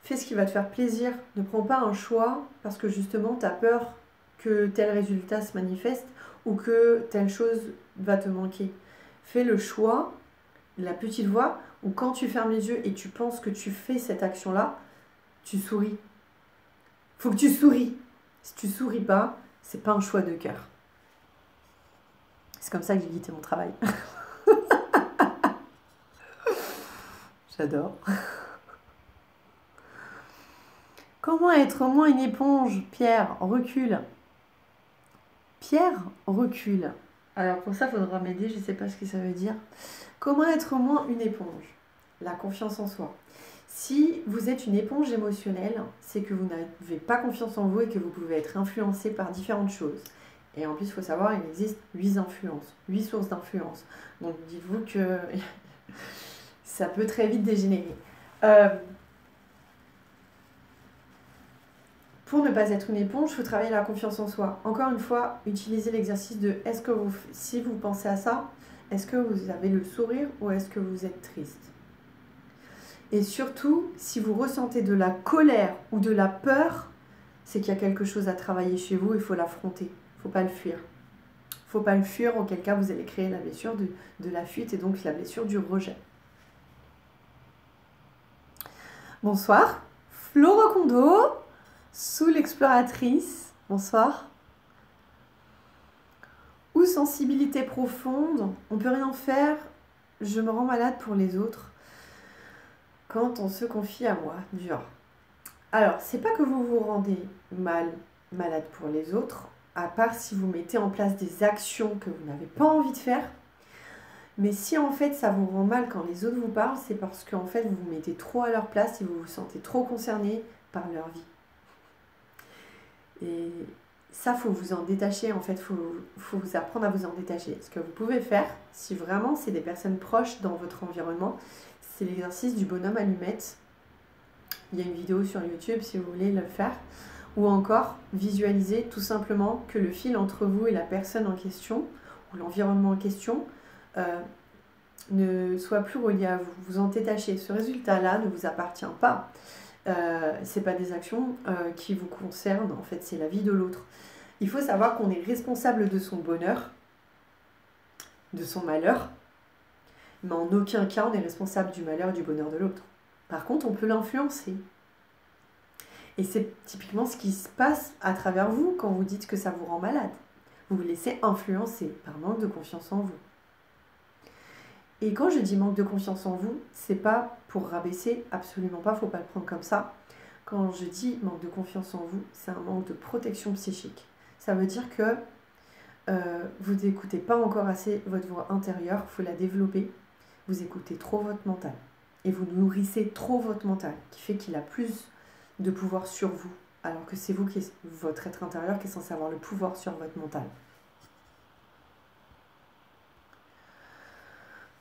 Fais ce qui va te faire plaisir. Ne prends pas un choix parce que justement tu as peur que tel résultat se manifeste ou que telle chose va te manquer. Fais le choix, la petite voix, où quand tu fermes les yeux et tu penses que tu fais cette action-là, tu souris. Faut que tu souris. Si tu souris pas, c'est pas un choix de cœur. C'est comme ça que j'ai quitté mon travail. J'adore. Comment être moins une éponge? Pierre, recule. Pierre, recule. Alors pour ça, il faudra m'aider, je ne sais pas ce que ça veut dire. Comment être moins une éponge? La confiance en soi. Si vous êtes une éponge émotionnelle, c'est que vous n'avez pas confiance en vous et que vous pouvez être influencé par différentes choses. Et en plus, il faut savoir, il existe 8 influences, 8 sources d'influence. Donc dites-vous que ça peut très vite dégénérer. Pour ne pas être une éponge, il faut travailler la confiance en soi. Encore une fois, utilisez l'exercice de est-ce que vous, si vous pensez à ça, est-ce que vous avez le sourire ou est-ce que vous êtes triste? Et surtout, si vous ressentez de la colère ou de la peur, c'est qu'il y a quelque chose à travailler chez vous, il faut l'affronter, il ne faut pas le fuir. Il ne faut pas le fuir, auquel cas vous allez créer la blessure de la fuite et donc la blessure du rejet. Bonsoir, Flora Condo, sous l'exploratrice, bonsoir. Ou sensibilité profonde, on peut rien faire, je me rends malade pour les autres. Quand on se confie à moi, dur. Alors, c'est pas que vous vous rendez malade pour les autres, à part si vous mettez en place des actions que vous n'avez pas envie de faire. Mais si en fait ça vous rend mal quand les autres vous parlent, c'est parce qu'en fait vous vous mettez trop à leur place et vous vous sentez trop concerné par leur vie. Et ça, faut vous en détacher, en fait, faut vous apprendre à vous en détacher. Ce que vous pouvez faire, si vraiment c'est des personnes proches dans votre environnement, c'est l'exercice du bonhomme allumette. Il y a une vidéo sur YouTube si vous voulez le faire. Ou encore, visualiser tout simplement que le fil entre vous et la personne en question, ou l'environnement en question, ne soit plus relié à vous. Vous en détachez. Ce résultat-là ne vous appartient pas. C'est pas des actions qui vous concernent, en fait, c'est la vie de l'autre. Il faut savoir qu'on est responsable de son bonheur, de son malheur, mais en aucun cas on est responsable du malheur et du bonheur de l'autre. Par contre, on peut l'influencer. Et c'est typiquement ce qui se passe à travers vous quand vous dites que ça vous rend malade. Vous vous laissez influencer par manque de confiance en vous. Et quand je dis manque de confiance en vous, c'est pas pour rabaisser, absolument pas, faut pas le prendre comme ça. Quand je dis manque de confiance en vous, c'est un manque de protection psychique. Ça veut dire que vous n'écoutez pas encore assez votre voix intérieure, il faut la développer. Vous écoutez trop votre mental. Et vous nourrissez trop votre mental, qui fait qu'il a plus de pouvoir sur vous, alors que c'est vous qui est votre être intérieur qui est censé avoir le pouvoir sur votre mental.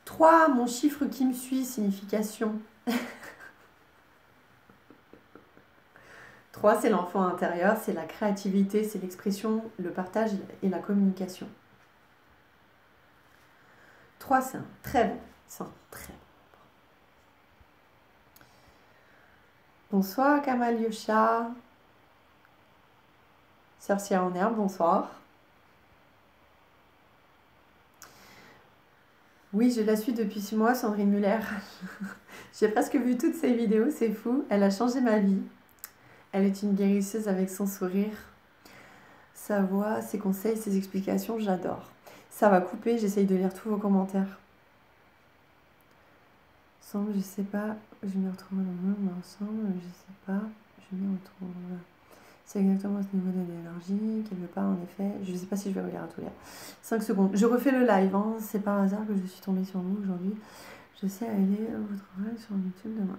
3, mon chiffre qui me suit, signification. 3, c'est l'enfant intérieur, c'est la créativité, c'est l'expression, le partage et la communication. 3, c'est un très bon. C'est un très bon. Bonsoir Kamal Yosha. Sorcière en herbe, bonsoir. Oui, je la suis depuis 6 mois, Sandrine Muller. J'ai presque vu toutes ses vidéos, c'est fou. Elle a changé ma vie. Elle est une guérisseuse avec son sourire, sa voix, ses conseils, ses explications, j'adore. Ça va couper, j'essaye de lire tous vos commentaires. Ensemble, je sais pas, je m'y retrouve dans le monde, mais ensemble, je sais pas, je m'y retrouve. C'est exactement à ce niveau de l'énergie qu'elle veut pas, en effet. Je ne sais pas si je vais relire à tout lire. 5 secondes. Je refais le live, hein. C'est par hasard que je suis tombée sur vous aujourd'hui. Je sais aller au travail sur YouTube demain.